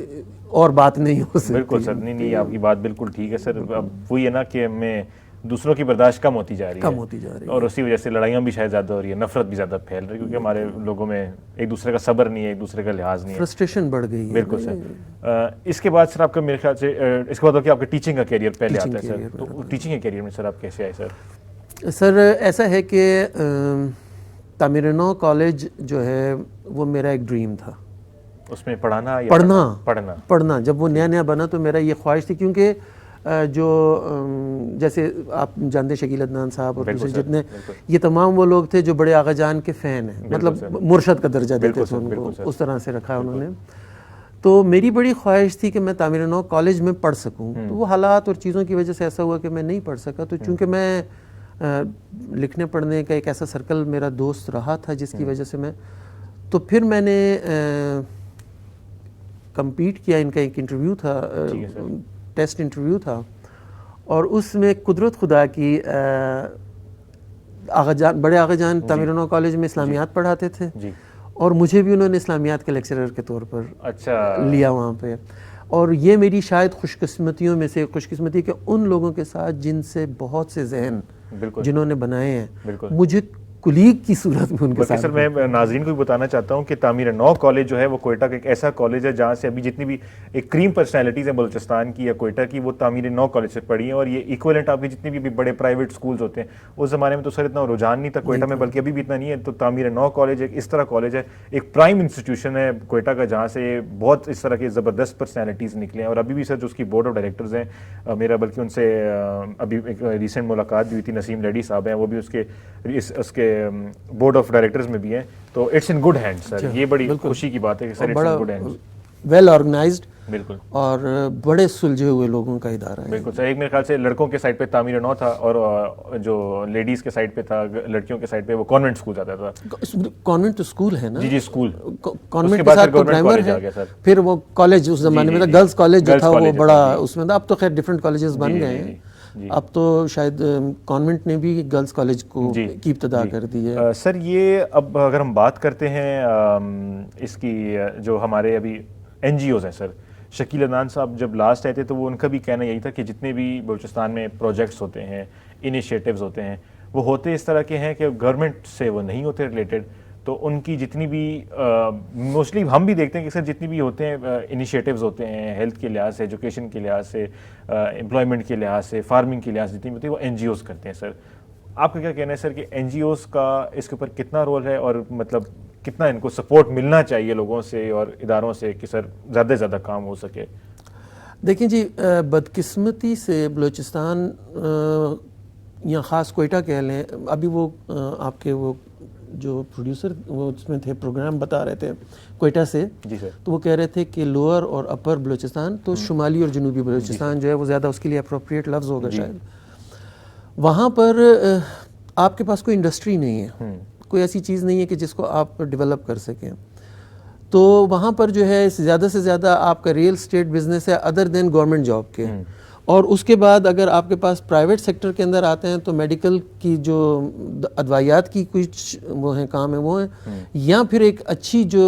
Speaker 5: اور بات نہیں ہو سکتی.
Speaker 1: بالکل سر, نہیں آپ کی بات بالکل ٹھیک ہے سر. اب وہی ہے نا کہ ہمیں دوسروں کی برداشت کم ہوتی جا رہی ہے, اور اسی وجہ سے لڑائیاں بھی شاید زیادہ ہو رہی ہے, نفرت بھی زیادہ پھیل رہی ہے, کیونکہ ہمارے لوگوں میں ایک دوسرے کا صبر نہیں ہے, ایک دوسرے کا لحاظ نہیں ہے,
Speaker 5: فرسٹریشن بڑھ گئی ہے.
Speaker 1: بالکل سر. اس کے بعد سر آپ کا میرے خیال سے اس کے بعد کہ آپ کا ٹیچنگ کا کیریئر پہلے آتا ہے سر, تو ٹیچنگ کے کیریئر میں سر آپ کیسے آئے سر؟
Speaker 5: سر ایسا ہے کہ تعمیر نو کالج جو ہے وہ میرا ایک ڈریم تھا,
Speaker 1: اس میں پڑھنا. جب
Speaker 5: وہ نیا بنا تو میرا یہ خواہش تھی, کیونکہ جو جیسے آپ جانتے شکیل عدنان صاحب اور دوسرے جتنے, یہ تمام وہ لوگ تھے جو بڑے آغا جان کے فین ہیں, مطلب مرشد کا درجہ دیتے تھے ان کو, اس طرح سے رکھا انہوں نے. تو میری بڑی خواہش تھی کہ میں تعمیر نو کالج میں پڑھ سکوں, تو وہ حالات اور چیزوں کی وجہ سے ایسا ہوا کہ میں نہیں پڑھ سکا. تو چونکہ میں لکھنے پڑھنے کا ایک ایسا سرکل میرا دوست رہا تھا جس کی وجہ سے تو پھر میں نے کمپیٹ کیا. ان کا ایک انٹرویو تھا, ٹیسٹ انٹرویو تھا, اور اس میں قدرت خدا کی بڑے آغا جان تعمیر نو کالج میں اسلامیات پڑھاتے تھے, اور مجھے بھی انہوں نے اسلامیات کے لیکچرر کے طور پر لیا وہاں پہ. اور یہ میری شاید خوش قسمتیوں میں سے خوش قسمتی کہ ان لوگوں کے ساتھ جن سے بہت سے ذہن جنہوں نے بنائے ہیں, مجھے کلیگ کی صورت میں ان کے ساتھ.
Speaker 1: سر میں ناظرین کو بھی بتانا چاہتا ہوں کہ تعمیر نو کالج جو ہے وہ کوئٹہ کا ایک ایسا کالج ہے جہاں سے ابھی جتنی بھی ایک کریم پرسنالٹیز ہیں بلوچستان کی یا کوئٹہ کی, وہ تعمیر نو کالج سے پڑھی ہیں. اور یہ ایکویلنٹ آپ کے جتنے بھی بڑے پرائیویٹ سکولز ہوتے ہیں, اس زمانے میں تو سر اتنا رجحان نہیں تھا کوئٹہ میں, بلکہ ابھی بھی اتنا نہیں ہے. تو تعمیر نو کالج ایک اس طرح کالج ہے, ایک پرائم انسٹیٹیوشن ہے کوئٹہ کا, جہاں سے بہت اس طرح کے زبردست پرسنالٹیز نکلے ہیں. اور ابھی بھی سر جو اس کی بورڈ آف ڈائریکٹرز ہیں میرا, بلکہ ان سے ابھی ایک ریسنٹ ملاقات بھی ہوئی تھی, نسیم لیڈی صاحب ہیں, وہ بھی اس کے بورڈ آف ڈائریکٹرز میں بھی ہیں. تو it's in good hand sir, یہ بڑی خوشی کی بات ہے کہ sir it's in good hand,
Speaker 5: well organised,
Speaker 1: بالکل,
Speaker 5: اور بڑے سلجھے ہوئے لوگوں کا ادارہ ہے.
Speaker 1: بالکل سر. ایک میرے خیال سے لڑکوں کے سائڈ پہ تعمیر نو تھا, اور جو لیڈیز کے سائڈ پہ تھا, لڑکیوں کے سائڈ پہ وہ کانوینٹ اسکول جاتا تھا.
Speaker 5: کانوینٹ اسکول ہے نا,
Speaker 1: جی اسکول,
Speaker 5: کانوینٹ کے ساتھ پرائمر ہے, پھر وہ کالج اس زمانے میں تھا, گرلز کالج جو تھا وہ بڑا اس میں تھا. اب تو خیر ڈفرینٹ کالجز بن گئے ہیں, اب تو شاید کانوینٹ نے بھی گرلز کالج کو کی ابتدا کر دی ہے.
Speaker 1: سر یہ اب اگر ہم بات کرتے ہیں اس کی, جو ہمارے ابھی این جی اوز ہیں سر, شکیل عدنان صاحب جب لاسٹ آئے تھے تو وہ ان کا بھی کہنا یہی تھا کہ جتنے بھی بلوچستان میں پروجیکٹس ہوتے ہیں, انیشیٹوز ہوتے ہیں, وہ ہوتے اس طرح کے ہیں کہ گورنمنٹ سے وہ نہیں ہوتے ریلیٹڈ. تو ان کی جتنی بھی موسٹلی ہم بھی دیکھتے ہیں کہ سر جتنی بھی ہوتے ہیں انیشیٹوز ہوتے ہیں ہیلتھ کے لحاظ سے, ایجوکیشن کے لحاظ سے, امپلائمنٹ کے لحاظ سے, فارمنگ کے لحاظ سے جتنی بھی ہوتی ہے وہ این جی اوز کرتے ہیں. سر آپ کا کیا کہنا ہے سر کہ این جی اوز کا اس کے اوپر کتنا رول ہے, اور مطلب کتنا ان کو سپورٹ ملنا چاہیے لوگوں سے اور اداروں سے کہ سر زیادہ سے زیادہ کام ہو سکے؟
Speaker 5: دیکھیں جی, بدقسمتی سے بلوچستان یا خاص کوئٹہ کہہ لیں, ابھی وہ آپ کے وہ جو پروڈیوسر وہ اس میں تھے پروگرام بتا رہے تھے کوئٹہ سے,
Speaker 1: جی سر,
Speaker 5: تو وہ کہہ رہے تھے کہ لوور اور اپر بلوچستان, تو شمالی اور جنوبی بلوچستان جو ہے وہ زیادہ اس کے لیے اپروپریٹ لفظ ہوگا شاید. وہاں پر آپ کے پاس کوئی انڈسٹری نہیں ہے, کوئی ایسی چیز نہیں ہے کہ جس کو آپ ڈیولپ کر سکیں. تو وہاں پر جو ہے زیادہ سے زیادہ آپ کا ریئل اسٹیٹ بزنس ہے ادر دین گورنمنٹ جاب کے. اور اس کے بعد اگر آپ کے پاس پرائیویٹ سیکٹر کے اندر آتے ہیں تو میڈیکل کی جو ادویات کی کچھ وہ ہیں کام ہیں وہ ہیں, یا پھر ایک اچھی جو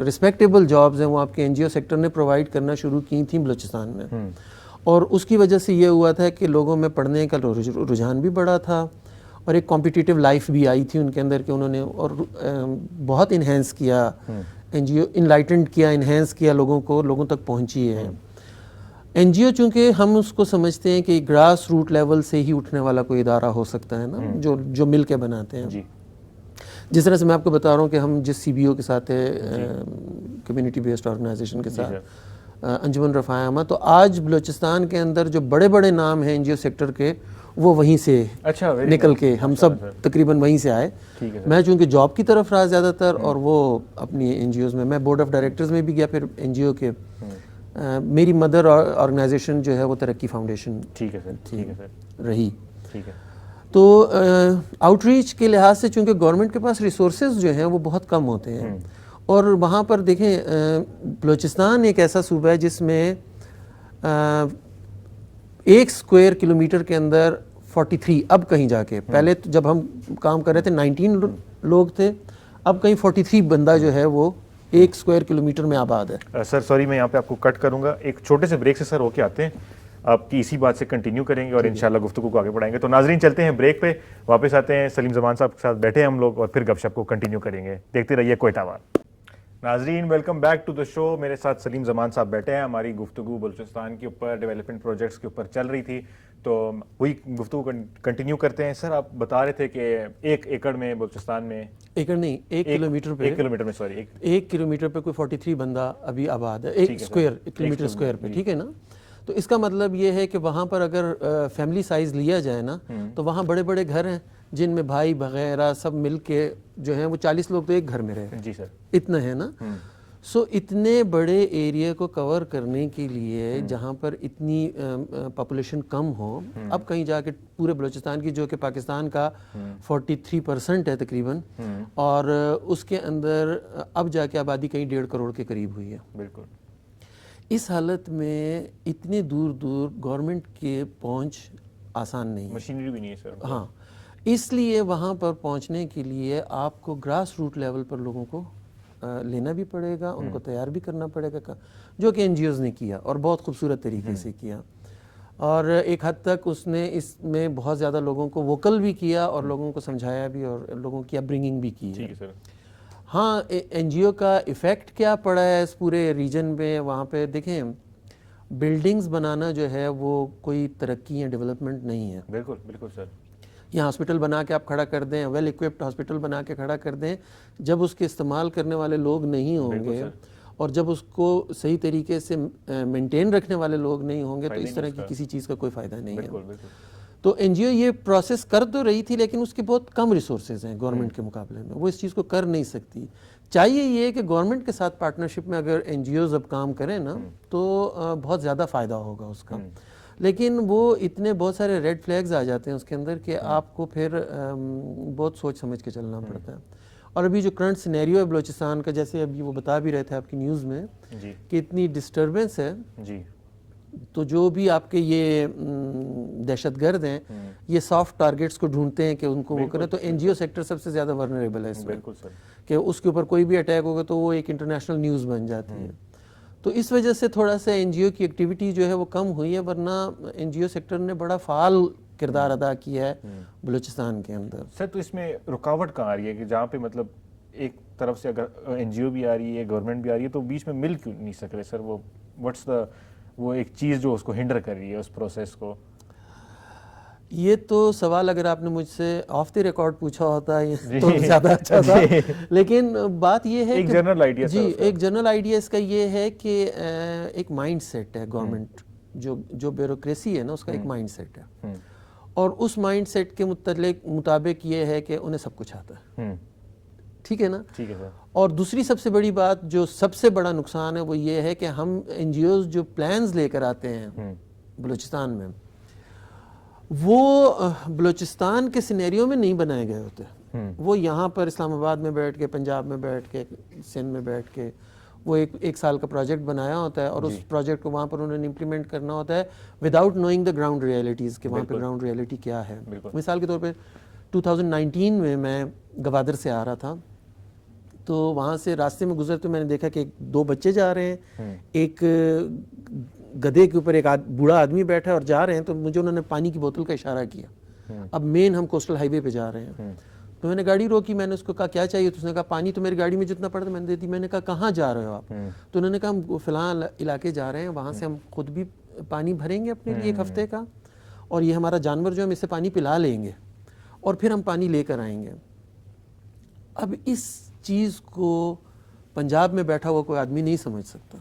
Speaker 5: رسپیکٹیبل جابز ہیں وہ آپ کے این جی او سیکٹر نے پرووائڈ کرنا شروع کی تھیں بلوچستان میں. اور اس کی وجہ سے یہ ہوا تھا کہ لوگوں میں پڑھنے کا رجحان بھی بڑا تھا, اور ایک کمپٹیٹیو لائف بھی آئی تھی ان کے اندر کہ انہوں نے اور بہت انہینس کیا این جی او, انلائٹنڈ کیا, انہینس کیا لوگوں کو, لوگوں تک پہنچی ہے. این جی او چونکہ ہم اس کو سمجھتے ہیں کہ گراس روٹ لیول سے ہی اٹھنے والا کوئی ادارہ ہو سکتا ہے نا, جو مل کے بناتے ہیں. جس طرح سے میں آپ کو بتا رہا ہوں کہ ہم جس سی بی او کے ساتھ ہے, کمیونٹی بیسڈ آرگنائزیشن کے ساتھ, انجمن رفاع عامہ. تو آج بلوچستان کے اندر جو بڑے بڑے نام ہیں NGO سیکٹر کے وہ وہیں سے
Speaker 1: اچھا
Speaker 5: نکل کے ہم سب تقریباً وہیں سے آئے. میں چونکہ جاب کی طرف رہا زیادہ تر اور وہ اپنی NGOs میں بورڈ آف ڈائریکٹرز میں بھی گیا, پھر NGO کے میری مدر آرگنائزیشن جو ہے وہ ترقی فاؤنڈیشن رہی. تو آؤٹ ریچ کے لحاظ سے چونکہ گورنمنٹ کے پاس ریسورسز جو ہیں وہ بہت کم ہوتے ہیں, اور وہاں پر دیکھیں بلوچستان ایک ایسا صوبہ ہے جس میں 1 اسکوائر کلومیٹر کے اندر 43, اب کہیں جا کے, پہلے جب ہم کام کر رہے تھے 19 لوگ تھے, اب کہیں 43 بندہ جو ہے وہ 1 اسکوائر کلومیٹر میں آباد ہے.
Speaker 1: سر سوری میں یہاں پہ آپ کو کٹ کروں گا, ایک چھوٹے سے بریک سے سر ہو کے آتے ہیں, آپ کی اسی بات سے کنٹینیو کریں گے اور انشاءاللہ گفتگو کو آگے بڑھائیں گے. تو ناظرین چلتے ہیں بریک پہ, واپس آتے ہیں, سلیم زمان صاحب کے ساتھ بیٹھے ہیں ہم لوگ اور پھر گپ شپ کو کنٹینیو کریں گے. دیکھتے رہیے کوئٹہ وال. ناظرین ویلکم بیک ٹو دا شو. میرے ساتھ سلیم زمان صاحب بیٹھے ہیں. ہماری گفتگو بلوچستان کے اوپر ڈیولپمنٹ پروجیکٹس کے اوپر چل رہی تھی, تو وہی گفتگو کنٹینیو کرتے ہیں. سر آپ بتا رہے تھے کہ 1 ایکڑ میں بلوچستان میں,
Speaker 5: ایکڑ نہیں 1 کلومیٹر پہ,
Speaker 1: 1 کلومیٹر میں سوری
Speaker 5: 1 کلومیٹر پہ کوئی 43 بندہ ابھی آباد ہے 1 کلومیٹر اسکوائر پہ, ٹھیک ہے نا. تو اس کا مطلب یہ ہے کہ وہاں پر اگر فیملی سائز لیا جائے نا تو وہاں بڑے بڑے گھر ہیں جن میں بھائی وغیرہ سب مل کے جو ہیں وہ 40 لوگ تو ایک گھر میں رہے.
Speaker 1: جی سر,
Speaker 5: اتنا ہے نا. سو اتنے بڑے ایریا کو کور کرنے کے لیے جہاں پر اتنی پاپولیشن کم ہو, اب کہیں جا کے پورے بلوچستان کی جو کہ پاکستان کا 43% ہے تقریباً, اور اس کے اندر اب جا کے آبادی کہیں 1.5 کروڑ کے قریب ہوئی ہے.
Speaker 1: بالکل.
Speaker 5: اس حالت میں اتنے دور دور گورنمنٹ کے پہنچ آسان نہیں ہے,
Speaker 1: مشینری بھی نہیں ہے سر.
Speaker 5: ہاں, اس لیے وہاں پر پہنچنے کے لیے آپ کو گراس روٹ لیول پر لوگوں کو لینا بھی پڑے گا, ان کو تیار بھی کرنا پڑے گا, جو کہ NGOs نے کیا اور بہت خوبصورت طریقے سے کیا, اور ایک حد تک اس نے اس میں بہت زیادہ لوگوں کو ووکل بھی کیا اور لوگوں کو سمجھایا بھی اور لوگوں کی اپ برنگنگ بھی کی ہے. ہاں NGO کا ایفیکٹ کیا پڑا ہے اس پورے ریجن میں, وہاں پہ دیکھیں بلڈنگز بنانا جو ہے وہ کوئی ترقی یا ڈیولپمنٹ نہیں ہے.
Speaker 1: بالکل بالکل سر.
Speaker 5: یہاں ہاسپٹل بنا کے آپ کھڑا کر دیں, ویل ایکوپڈ ہاسپٹل بنا کے کھڑا کر دیں, جب اس کے استعمال کرنے والے لوگ نہیں ہوں گے اور جب اس کو صحیح طریقے سے مینٹین رکھنے والے لوگ نہیں ہوں گے تو اس طرح کی کسی چیز کا کوئی فائدہ نہیں ہے. تو NGO یہ پروسیس کر تو رہی تھی لیکن اس کے بہت کم ریسورسز ہیں گورنمنٹ کے مقابلے میں, وہ اس چیز کو کر نہیں سکتی. چاہیے یہ کہ گورنمنٹ کے ساتھ پارٹنرشپ میں اگر NGOs اب کام کریں نا تو بہت زیادہ فائدہ ہوگا اس کا, لیکن وہ اتنے بہت سارے ریڈ فلیگز آ جاتے ہیں اس کے اندر کہ آپ کو پھر بہت سوچ سمجھ کے چلنا پڑتا ہے. اور ابھی جو کرنٹ سینیریو ہے بلوچستان کا, جیسے ابھی وہ بتا بھی رہے تھے آپ کی نیوز میں کہ اتنی ڈسٹربنس ہے, تو جو بھی آپ کے یہ دہشت گرد ہیں یہ سافٹ ٹارگیٹس کو ڈھونڈتے ہیں کہ ان کو وہ کریں, تو NGO سیکٹر سب سے زیادہ ورنریبل ہے اس میں, کہ اس کے اوپر کوئی بھی اٹیک ہوگا تو وہ ایک انٹرنیشنل نیوز بن جاتی ہے. تو اس وجہ سے تھوڑا سا NGO کی ایکٹیویٹی جو ہے وہ کم ہوئی ہے, ورنہ NGO سیکٹر نے بڑا فعال کردار ادا کیا ہے بلوچستان کے اندر.
Speaker 1: سر تو اس میں رکاوٹ کہاں آ رہی ہے کہ جہاں پہ مطلب ایک طرف سے اگر NGO بھی آ رہی ہے گورنمنٹ بھی آ رہی ہے تو بیچ میں مل کیوں نہیں سک رہے سر, وہ واٹس دا وہ ایک چیز جو اس کو ہنڈر کر رہی ہے اس پروسیس کو؟
Speaker 5: یہ تو سوال اگر آپ نے مجھ سے آف دی ریکارڈ پوچھا ہوتا ہے تو زیادہ اچھا تھا, لیکن بات یہ ہے
Speaker 1: ایک جنرل آئیڈیا,
Speaker 5: جی ایک جنرل آئیڈیا اس کا یہ ہے کہ ایک مائنڈ سیٹ ہے گورنمنٹ, جو بیوروکریسی ہے نا اس کا ایک مائنڈ سیٹ ہے, اور اس مائنڈ سیٹ کے مطابق یہ ہے کہ انہیں سب کچھ آتا ہے, ٹھیک ہے نا. اور دوسری سب سے بڑی بات جو سب سے بڑا نقصان ہے وہ یہ ہے کہ ہم NGOs جو پلانز لے کر آتے ہیں بلوچستان میں وہ بلوچستان کے سینیریو میں نہیں بنائے گئے ہوتے, وہ یہاں پر اسلام آباد میں بیٹھ کے, پنجاب میں بیٹھ کے, سندھ میں بیٹھ کے وہ ایک سال کا پروجیکٹ بنایا ہوتا ہے اور اس پروجیکٹ کو وہاں پر انہوں نے امپلیمنٹ کرنا ہوتا ہے without knowing the ground realities کہ وہاں پہ گراؤنڈ ریئلٹی کیا ہے. مثال کے طور پہ 2019 میں گوادر سے آ رہا تھا, تو وہاں سے راستے میں گزرتے میں نے دیکھا کہ 2 بچے جا رہے ہیں, ایک گدھے کے اوپر ایک بوڑھا آدمی بیٹھا ہے اور جا رہے ہیں, تو مجھے انہوں نے پانی کی بوتل کا اشارہ کیا. اب مین ہم کوسٹل ہائی وے پہ جا رہے ہیں, تو میں نے گاڑی روکی, میں نے اس کو کہا کیا چاہیے, تو اس نے کہا پانی تو میری گاڑی میں جتنا پڑتا میں نے دے دی. میں نے کہا کہاں جا رہے ہو آپ, تو انہوں نے کہا ہم فلاں علاقے جا رہے ہیں, وہاں سے ہم خود بھی پانی بھریں گے اپنے لیے 1 ہفتے کا, اور یہ ہمارا جانور جو ہم اس سے پانی پلا لیں گے اور پھر ہم پانی لے کر آئیں گے. اب اس چیز کو پنجاب میں بیٹھا ہوا کوئی آدمی نہیں سمجھ سکتا.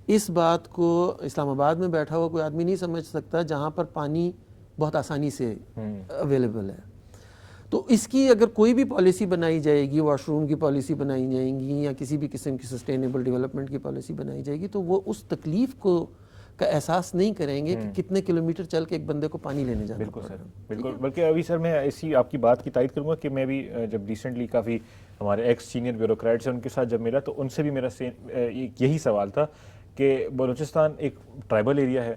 Speaker 5: اس بات کو اسلام آباد میں بیٹھا ہوا کوئی آدمی نہیں سمجھ سکتا جہاں پر پانی بہت آسانی سے اویلیبل ہے. تو اس کی اگر کوئی بھی پالیسی بنائی جائے گی, واش روم کی پالیسی بنائی جائیں گی یا کسی بھی قسم کی سسٹینیبل ڈیولپمنٹ کی پالیسی بنائی جائے گی, تو وہ اس تکلیف کو کا احساس نہیں کریں گے کہ کتنے کلومیٹر چل کے ایک بندے کو پانی لینے جانا.
Speaker 1: بالکل سر, بالکل. بلکہ ابھی سر میں اسی آپ کی بات کی تائید کروں گا کہ میں بھی جب ریسنٹلی کافی ہمارے ایکس سینئر بیوروکریٹس ہیں ان کے ساتھ جب ملا تو ان سے بھی میرا یہی سوال تھا کہ بلوچستان ایک ٹرائبل ایریا ہے,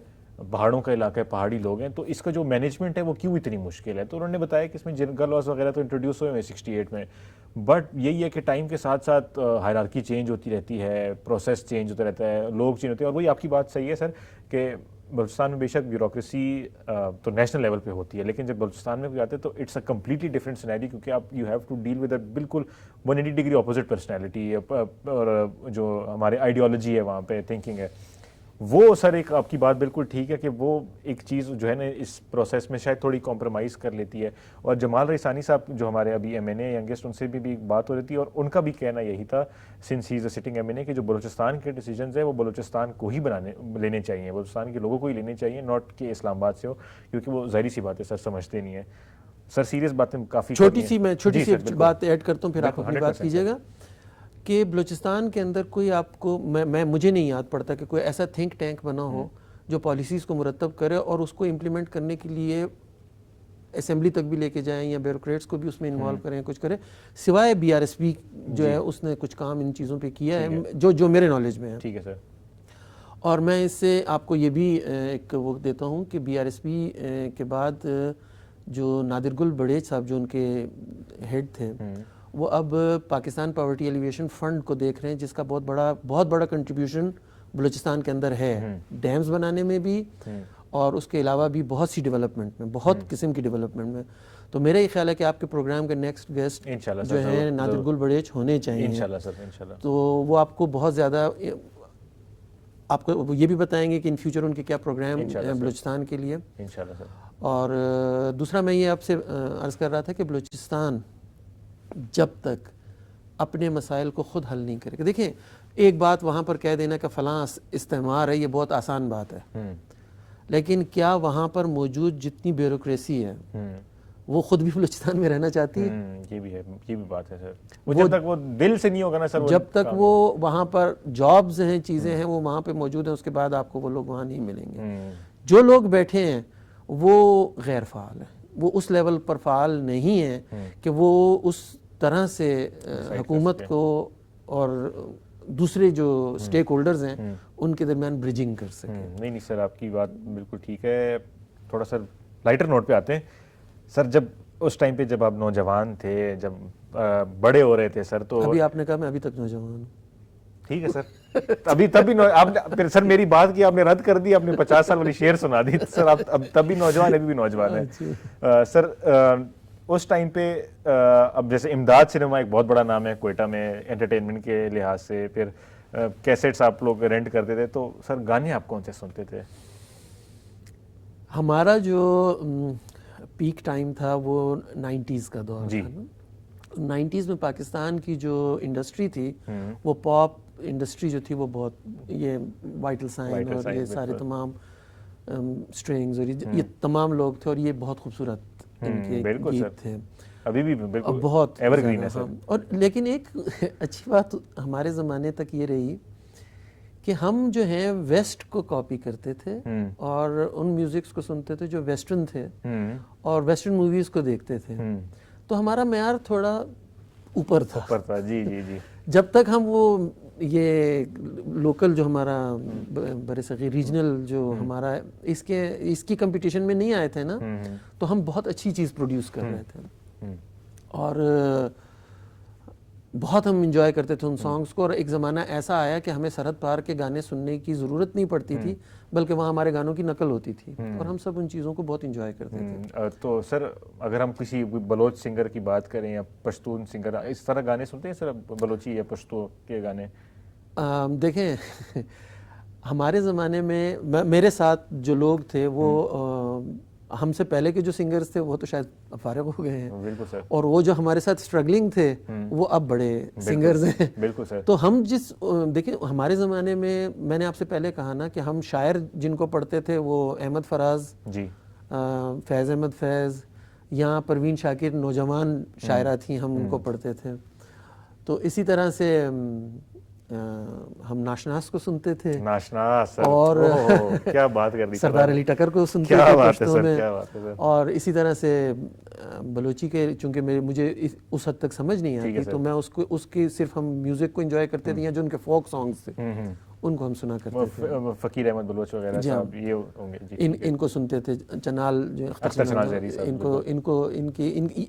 Speaker 1: پہاڑوں کا علاقہ ہے, پہاڑی لوگ ہیں, تو اس کا جو مینجمنٹ ہے وہ کیوں اتنی مشکل ہے. تو انہوں نے بتایا کہ اس میں جنگل لاز وغیرہ تو انٹروڈیوس ہوئے ہیں 68 میں, بٹ یہی ہے کہ ٹائم کے ساتھ ساتھ ہائرارکی چینج ہوتی رہتی ہے, پروسیس چینج ہوتا رہتا ہے, لوگ چینج ہوتے ہیں. اور وہی آپ کی بات صحیح ہے سر کہ بلوچستان میں بے شک بیوروکریسی تو نیشنل لیول پہ ہوتی ہے, لیکن جب بلوچستان میں بھی آتے ہیں تو it's a completely different scenario, کیونکہ آپ you have to deal with a بالکل 180 ڈگری اپوزٹ پرسنالٹی, اور جو ہمارے آئیڈیالوجی ہے وہاں پہ, تھنکنگ ہے وہ. سر ایک آپ کی بات بالکل ٹھیک ہے کہ وہ ایک چیز جو ہے نا اس پروسیس میں شاید تھوڑی کمپرومائز کر لیتی ہے. اور جمال ریسانی صاحب جو ہمارے ابھی ایم این اے ینگسٹ, ان سے بھی بات ہو رہی تھی اور ان کا بھی کہنا یہی تھا since he is a sitting M N A کہ جو بلوچستان کے ڈیسیجنز ہیں وہ بلوچستان کو ہی لینے چاہیے, بلوچستان کے لوگوں کو ہی لینے چاہیے, ناٹ کہ اسلام آباد سے ہو, کیونکہ وہ ظاہری سی بات ہے سر سمجھتے نہیں ہیں. سر سیریس باتیں کافی
Speaker 5: چھوٹی سی بات ایڈ کرتا ہوں پھر آپ اپنی بات کیجیے گا کہ بلوچستان کے اندر کوئی آپ کو مجھے نہیں یاد پڑتا کہ کوئی ایسا تھنک ٹینک بنا ہو جو پالیسیز کو مرتب کرے اور اس کو امپلیمنٹ کرنے کے لیے اسمبلی تک بھی لے کے جائیں یا بیوروکریٹس کو بھی اس میں انوالو کریں, کچھ کریں, سوائے بی آر ایس پی جو ہے اس نے کچھ کام ان چیزوں پہ کیا ہے جو میرے نالج میں ہے.
Speaker 1: ٹھیک ہے سر.
Speaker 5: اور میں اس سے آپ کو یہ بھی ایک وہ دیتا ہوں کہ بی آر ایس پی کے بعد جو نادر گل بڑیچ صاحب جو ان کے ہیڈ تھے, وہ اب پاکستان پاورٹی ایلیویشن فنڈ کو دیکھ رہے ہیں, جس کا بہت بڑا کنٹریبیوشن بلوچستان کے اندر ہے, ڈیمز بنانے میں بھی اور اس کے علاوہ بھی بہت سی ڈیولپمنٹ میں, بہت قسم کی ڈیولپمنٹ میں. تو میرا یہ خیال ہے کہ آپ کے پروگرام کے نیکسٹ گیسٹ جو ہیں نادر گل بڑیچ ہونے چاہیے
Speaker 1: انشاءاللہ سر, انشاءاللہ.
Speaker 5: تو وہ آپ کو بہت زیادہ آپ کو یہ بھی بتائیں گے کہ ان فیوچر ان کے کیا پروگرام ہیں بلوچستان کے لیے
Speaker 1: انشاءاللہ سر.
Speaker 5: اور دوسرا میں یہ آپ سے عرض کر رہا تھا کہ بلوچستان جب تک اپنے مسائل کو خود حل نہیں کرے گا, دیکھیں ایک بات وہاں پر کہہ دینا کہ فلاں استعمار ہے, یہ بہت آسان بات ہے, لیکن کیا وہاں پر موجود جتنی بیوروکریسی ہے وہ خود بھی بلوچستان میں رہنا چاہتی ہے؟
Speaker 1: یہ بھی ہے, یہ بھی بات ہے سر. وہ جب تک وہ دل سے نہیں ہوگا نا سر,
Speaker 5: جب تک وہ وہاں پر جابز ہیں, چیزیں ہیں, وہ وہاں پہ موجود ہیں, اس کے بعد آپ کو وہ لوگ وہاں نہیں ملیں گے. جو لوگ بیٹھے ہیں وہ غیر فعال ہیں, وہ اس لیول پر فعال نہیں ہیں کہ وہ اس طرح سے حکومت کو اور دوسرے جو سٹیک ہولڈرز ہیں ان کے درمیان بریجنگ کر سکیں.
Speaker 1: نہیں سر, آپ کی بات بالکل ٹھیک ہے. تھوڑا سر لائٹر نوٹ پہ آتے ہیں سر. جب اس ٹائم پہ جب آپ نوجوان تھے, جب بڑے ہو رہے تھے سر, تو
Speaker 5: ابھی آپ نے کہا میں ابھی تک نوجوان ہوں.
Speaker 1: ٹھیک ہے سر, ابھی تب بھی آپ نے سر میری بات کی آپ نے رد کر دی, آپ نے 50 سال والی شعر سنا دی سر. آپ اب تب بھی نوجوان, ابھی بھی نوجوان ہیں سر. اس ٹائم پہ اب جیسے امداد سنیما ایک بہت بڑا نام ہے کوئٹہ میں انٹرٹینمنٹ کے لحاظ سے, پھر کیسٹس آپ لوگ رینٹ کرتے تھے, تو سر گانے آپ کون سے سنتے تھے؟
Speaker 5: ہمارا جو پیک ٹائم تھا وہ 90s کا دور تھا. 90s میں پاکستان کی جو انڈسٹری تھی وہ پاپ انڈسٹری جو تھی وہ بہت, یہ وائٹل سائن اور یہ سارے تمام سٹرنگز اور یہ تمام لوگ تھے, اور یہ بہت خوبصورت ان کے گیت تھے.
Speaker 1: ابھی بھی بالکل
Speaker 5: بہت
Speaker 1: ایور گرین ہے سر.
Speaker 5: اور لیکن ایک اچھی بات ہمارے زمانے تک یہ رہی کہ ہم جو ہیں ویسٹ کو کاپی کرتے تھے اور ان میوزکس کو سنتے تھے جو ویسٹرن تھے اور ویسٹرن موویز کو دیکھتے تھے, تو ہمارا معیار تھوڑا اوپر تھا.
Speaker 1: جی جی جی.
Speaker 5: جب تک ہم وہ یہ لوکل جو ہمارا برصغیر ریجنل جو ہمارا اس کی کمپٹیشن میں نہیں آئے تھے نا, تو ہم بہت اچھی چیز پروڈیوس کر رہے تھے اور بہت ہم انجوائے کرتے تھے ان سانگز کو. اور ایک زمانہ ایسا آیا کہ ہمیں سرحد پار کے گانے سننے کی ضرورت نہیں پڑتی تھی, بلکہ وہاں ہمارے گانوں کی نقل ہوتی تھی, اور ہم سب ان چیزوں کو بہت انجوائے کرتے تھے.
Speaker 1: تو سر اگر ہم کسی بلوچ سنگر کی بات کریں یا پشتون سنگر, اس طرح گانے سنتے ہیں سر بلوچی یا پشتو کے گانے؟
Speaker 5: دیکھیں ہمارے زمانے میں میرے ساتھ جو لوگ تھے وہ ہم سے پہلے کے جو سنگرز تھے وہ تو شاید فارغ ہو گئے ہیں,
Speaker 1: بالکل سر,
Speaker 5: اور وہ جو ہمارے ساتھ اسٹرگلنگ تھے وہ اب بڑے سنگرز ہیں.
Speaker 1: بالکل سر.
Speaker 5: تو ہم دیکھیں ہمارے زمانے میں نے آپ سے پہلے کہا نا کہ ہم شاعر جن کو پڑھتے تھے وہ احمد فراز,
Speaker 1: جی,
Speaker 5: فیض احمد فیض, یا پروین شاکر نوجوان شاعرہ تھیں, ہم ان کو پڑھتے تھے. تو اسی طرح سے ہم ناشناس کو سنتے تھے,
Speaker 1: ناشناس سر,
Speaker 5: اور
Speaker 1: کیا بات کر دی,
Speaker 5: سردار علی ٹکر کو سنتے
Speaker 1: کیا
Speaker 5: تھے
Speaker 1: بات ہے
Speaker 5: پشتوں
Speaker 1: سر,
Speaker 5: میں,
Speaker 1: کیا بات ہے سر.
Speaker 5: اور اسی طرح سے بلوچی کے, چونکہ مجھے اس حد تک سمجھ نہیں آتی تو میں اس کی صرف ہم میوزک کو انجوائے کرتے تھے, یا جو ان کے فوک سانگز تھے ان کو ہم سنا کرتے تھے.
Speaker 1: فقیر احمد بلوچ وغیرہ صاحب یہ ہوں گے, جی,
Speaker 5: ان کو سنتے تھے. چنال جو
Speaker 1: اختر چنال ظہری صاحب,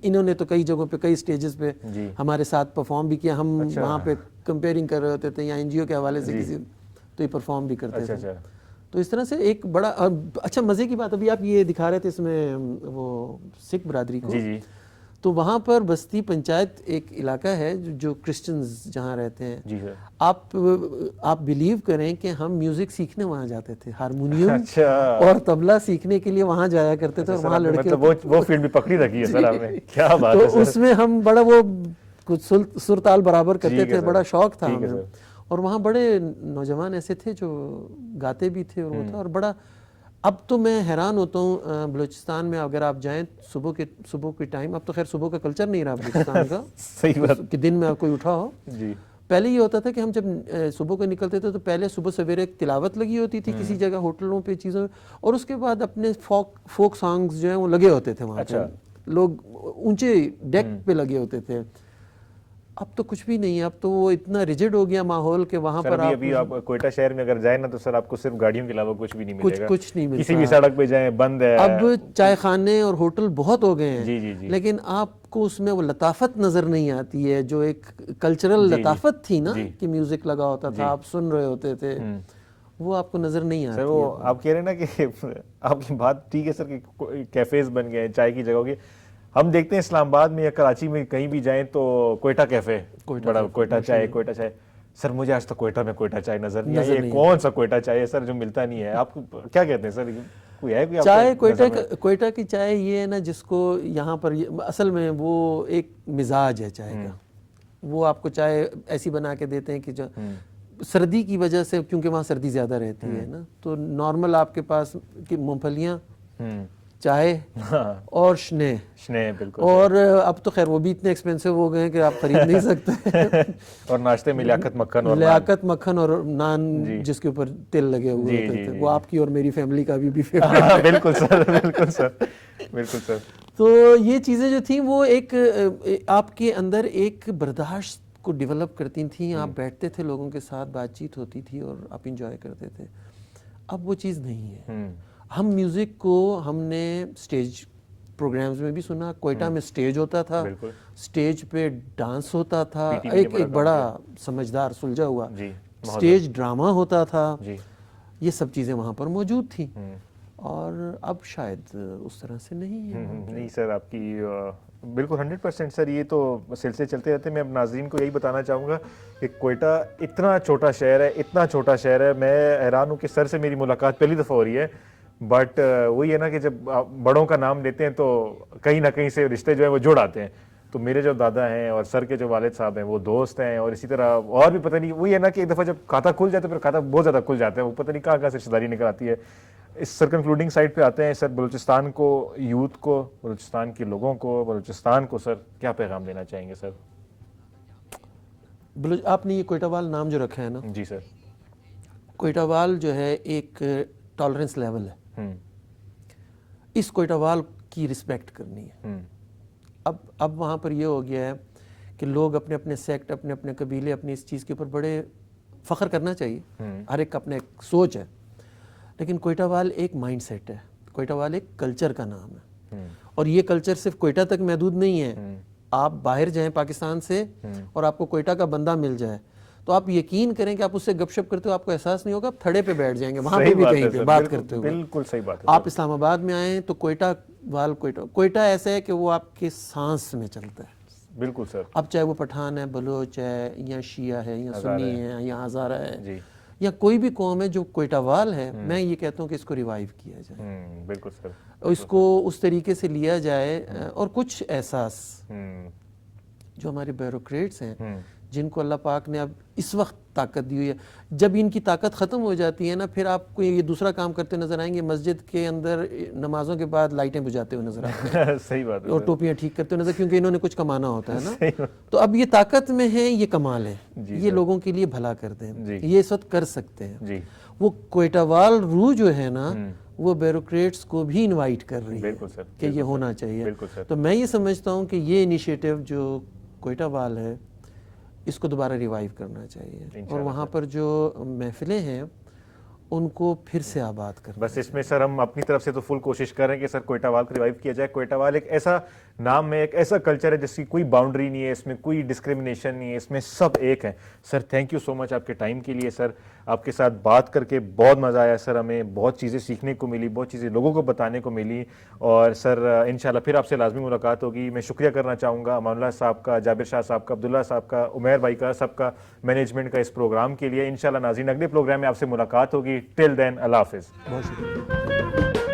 Speaker 5: انہوں نے تو کئی جگہوں پہ کئی سٹیجز پہ ہمارے ساتھ پرفارم بھی کیا. ہم وہاں پہ کمپیئرنگ کر رہے ہوتے تھے, یا این جی او کے حوالے سے کسی, تو یہ پرفارم بھی کرتے تھے. تو اس طرح سے ایک بڑا اچھا مزے کی بات, ابھی آپ یہ دکھا رہے تھے اس میں وہ سکھ برادری کو, تو وہاں پر بستی پنچایت ایک علاقہ ہے جو کرسچنز جہاں رہتے ہیں.
Speaker 1: جی سر.
Speaker 5: آپ بلیو کریں کہ ہم میوزک سیکھنے وہاں جاتے تھے, ہارمونیم اور طبلہ سیکھنے کے لیے وہاں جایا کرتے تھے, اور وہاں لڑکے
Speaker 1: وہ فیلڈ بھی پکڑی رکھی ہے سر آپ نے, کیا بات ہے.
Speaker 5: تو اس میں ہم بڑا وہ کچھ سر تال برابر کرتے تھے, بڑا شوق تھا ہمیں. اور وہاں بڑے نوجوان ایسے تھے جو گاتے بھی تھے, اور وہ تھا. اور بڑا, اب تو میں حیران ہوتا ہوں بلوچستان میں اگر آپ جائیں صبح کے ٹائم, اب تو خیر صبح کا کلچر نہیں رہا بلوچستان کا,
Speaker 1: صحیح بات,
Speaker 5: کہ دن میں کوئی اٹھا ہو.
Speaker 1: جی,
Speaker 5: پہلے یہ ہوتا تھا کہ ہم جب صبح کو نکلتے تھے تو پہلے صبح سویرے ایک تلاوت لگی ہوتی تھی کسی جگہ ہوٹلوں پہ, چیزوں میں, اور اس کے بعد اپنے فوک سانگز جو ہیں وہ لگے ہوتے تھے وہاں پہ, لوگ اونچے ڈیک پہ لگے ہوتے تھے. اب تو کچھ بھی نہیں ہے, اب تو وہ اتنا ریجڈ ہو گیا ماحول کہ وہاں پر
Speaker 1: ابھی آپ کوئٹہ شہر میں اگر جائیں نا تو سر آپ کو صرف گاڑیوں کے علاوہ کچھ بھی نہیں ملے گا,
Speaker 5: کچھ نہیں ملتا.
Speaker 1: کسی بھی سڑک پہ جائیں بند ہے.
Speaker 5: اب چائے خانے اور ہوٹل بہت ہو گئے ہیں,
Speaker 1: جی جی جی,
Speaker 5: لیکن آپ کو اس میں وہ لطافت نظر نہیں آتی ہے جو ایک کلچرل لطافت تھی نا, کہ میوزک لگا ہوتا تھا, آپ سن رہے ہوتے تھے, وہ آپ کو نظر نہیں آتی.
Speaker 1: سر وہ آپ کہہ رہے ہیں نا کہ آپ کی بات ٹھیک ہے سر, کہ کیفیز بن گئے ہیں, چائے کی جگہ ہوگی. ہم دیکھتے ہیں اسلام آباد میں یا کراچی میں کہیں بھی جائیں تو کوئٹہ کیفے, بڑا کوئٹہ چائے, کوئٹہ چائے. سر مجھے آج تک کوئٹہ میں کوئٹہ چائے نظر نہیں آئی. یہ کون سا کوئٹہ چائے ہے سر جو ملتا نہیں ہے؟ آپ کیا کہتے ہیں سر, کوئی ہے کوئی
Speaker 5: چائے؟ کوئٹہ کی چائے یہ ہے نا جس کو یہاں پر اصل میں وہ ایک مزاج ہے چائے کا. وہ آپ کو چائے ایسی بنا کے دیتے ہیں کہ جو سردی کی وجہ سے, کیونکہ وہاں سردی زیادہ رہتی ہے نا, تو نارمل آپ کے پاس مونگ پھلیاں, چائے اور شنے,
Speaker 1: بالکل.
Speaker 5: اور اب تو خیر وہ بھی اتنے ایکسپینسو ہو گئے ہیں کہ آپ خرید نہیں سکتے.
Speaker 1: اور ناشتے میں لیاقت
Speaker 5: مکھن اور نان جس کے اوپر تل لگے ہوئے ہوتے تھے, وہ آپ کی اور میری فیملی کا بھی فیوریٹ.
Speaker 1: بالکل سر, بالکل سر, بالکل سر.
Speaker 5: تو یہ چیزیں جو تھیں وہ ایک آپ کے اندر ایک برداشت کو ڈیولپ کرتی تھیں. آپ بیٹھتے تھے, لوگوں کے ساتھ بات چیت ہوتی تھی اور آپ انجوائے کرتے تھے. اب وہ چیز نہیں ہے. ہم میوزک کو ہم نے سٹیج پروگرامز میں بھی سنا. کوئٹہ میں سٹیج ہوتا تھا, سٹیج پہ ڈانس ہوتا تھا, ایک بڑا سمجھدار سلجھا ہوا سٹیج ڈرامہ ہوتا تھا. یہ سب چیزیں وہاں پر موجود تھیں, اور اب شاید اس طرح سے نہیں ہے.
Speaker 1: نہیں سر, آپ کی بالکل 100% سر. یہ تو سلسلے چلتے رہتے ہیں. میں اب ناظرین کو یہی بتانا چاہوں گا کہ کوئٹہ اتنا چھوٹا شہر ہے, اتنا چھوٹا شہر ہے. میں حیران ہوں کہ سر سے میری ملاقات پہلی دفعہ ہو رہی ہے, بٹ وہی ہے نا کہ جب بڑوں کا نام لیتے ہیں تو کہیں نہ کہیں سے رشتے جو ہیں وہ جڑ آتے ہیں. تو میرے جو دادا ہیں اور سر کے جو والد صاحب ہیں وہ دوست ہیں, اور اسی طرح اور بھی پتہ نہیں, وہی ہے نا کہ ایک دفعہ جب کھاتا کھل جاتا ہے پھر کھاتا بہت زیادہ کھل جاتا ہے, وہ پتہ نہیں کہاں سے رشتہ داری نکل آتی ہے. اس سر کنکلوڈنگ سائڈ پہ آتے ہیں سر. بلوچستان کو, یوتھ کو, بلوچستان کے لوگوں کو, بلوچستان کو سر کیا پیغام دینا چاہیں گے سر؟
Speaker 5: آپ نے یہ کوئٹہ وال نام جو رکھا ہے نا,
Speaker 1: جی سر,
Speaker 5: کوئٹہ وال جو ہے ایک ٹالرنس لیول ہے. اس کوئٹہ وال کی رسپیکٹ کرنی ہے. اب وہاں پر یہ ہو گیا ہے کہ لوگ اپنے اپنے سیکٹ, اپنے اپنے قبیلے, اپنی اس چیز کے اوپر بڑے فخر کرنا چاہیے. ہر ایک کا اپنا ایک سوچ ہے, لیکن کوئٹہ وال ایک مائنڈ سیٹ ہے. کوئٹہ وال ایک کلچر کا نام ہے, اور یہ کلچر صرف کوئٹہ تک محدود نہیں ہے. آپ باہر جائیں پاکستان سے اور آپ کو کوئٹہ کا بندہ مل جائے تو آپ یقین کریں کہ آپ اس سے گپ شپ کرتے ہو آپ کو احساس نہیں ہوگا, آپ تھڑے پہ بیٹھ جائیں گے وہاں پہ بھی کہیں پہ بات کرتے ہوئے.
Speaker 1: بالکل صحیح بات ہے.
Speaker 5: آپ اسلام آباد میں آئیں تو کوئٹہ وال, کوئٹہ ایسا ہے کہ وہ آپ کے سانس میں چلتا ہے.
Speaker 1: بالکل سر.
Speaker 5: اب چاہے وہ پٹھان ہے, بلوچ ہے, یا شیعہ ہے, یا سنی ہے, یا ہزارہ ہے, یا کوئی بھی قوم ہے جو کوئٹہ وال ہے، میں یہ کہتا ہوں کہ اس کو ریوائیو کیا جائے،
Speaker 1: بالکل سر،
Speaker 5: اس کو اس طریقے سے لیا جائے، اور کچھ احساس جو ہمارے بیوروکریٹس ہیں جن کو اللہ پاک نے اب اس وقت طاقت دی ہوئی ہے، جب ان کی طاقت ختم ہو جاتی ہے نا، پھر آپ کو یہ دوسرا کام کرتے نظر آئیں گے، مسجد کے اندر نمازوں کے بعد لائٹیں بجھاتے ہوئے نظر آتے ہیں
Speaker 1: صحیح بات ہے
Speaker 5: اور ٹوپیاں ٹھیک کرتے ہوئے نظر، کیونکہ انہوں نے کچھ کمانا ہوتا ہے نا، تو اب یہ طاقت میں ہے، یہ کمال ہے، یہ لوگوں کے لیے بھلا کر دیں، یہ اس وقت کر سکتے ہیں۔
Speaker 1: جی
Speaker 5: وہ کوئٹہ وال روح جو ہے نا، وہ بیوروکریٹس کو بھی انوائٹ کر رہی ہے
Speaker 1: بالکل سر،
Speaker 5: کہ یہ ہونا چاہیے۔
Speaker 1: بالکل سر۔
Speaker 5: تو میں یہ سمجھتا ہوں کہ یہ انیشیٹو جو کوئٹہ وال ہے اس کو دوبارہ ریوائیو کرنا چاہیے، اور وہاں پر جو محفلیں ہیں ان کو پھر سے آباد کرنا۔
Speaker 1: بس اس میں سر ہم اپنی طرف سے تو فل کوشش کر رہے ہیں کہ سر کوئٹہ وال کو ریوائیو کیا جائے۔ کوئٹہ وال ایک ایسا نام ہے، ایک ایسا کلچر ہے جس کی کوئی باؤنڈری نہیں ہے، اس میں کوئی ڈسکریمنیشن نہیں ہے، اس میں سب ایک ہیں۔ سر تھینک یو سو مچ آپ کے ٹائم کے لیے سر، آپ کے ساتھ بات کر کے بہت مزہ آیا سر، ہمیں بہت چیزیں سیکھنے کو ملی، بہت چیزیں لوگوں کو بتانے کو ملی، اور سر انشاءاللہ پھر آپ سے لازمی ملاقات ہوگی۔ میں شکریہ کرنا چاہوں گا امان اللہ صاحب کا، جابر شاہ صاحب کا، عبداللہ صاحب کا، عمیر بھائی کا، سب کا، مینجمنٹ کا اس پروگرام کے لیے۔ انشاءاللہ ناظرین اگلے پروگرام میں آپ سے ملاقات ہوگی۔ ٹل دین اللہ حافظ۔
Speaker 5: بہت شکریہ۔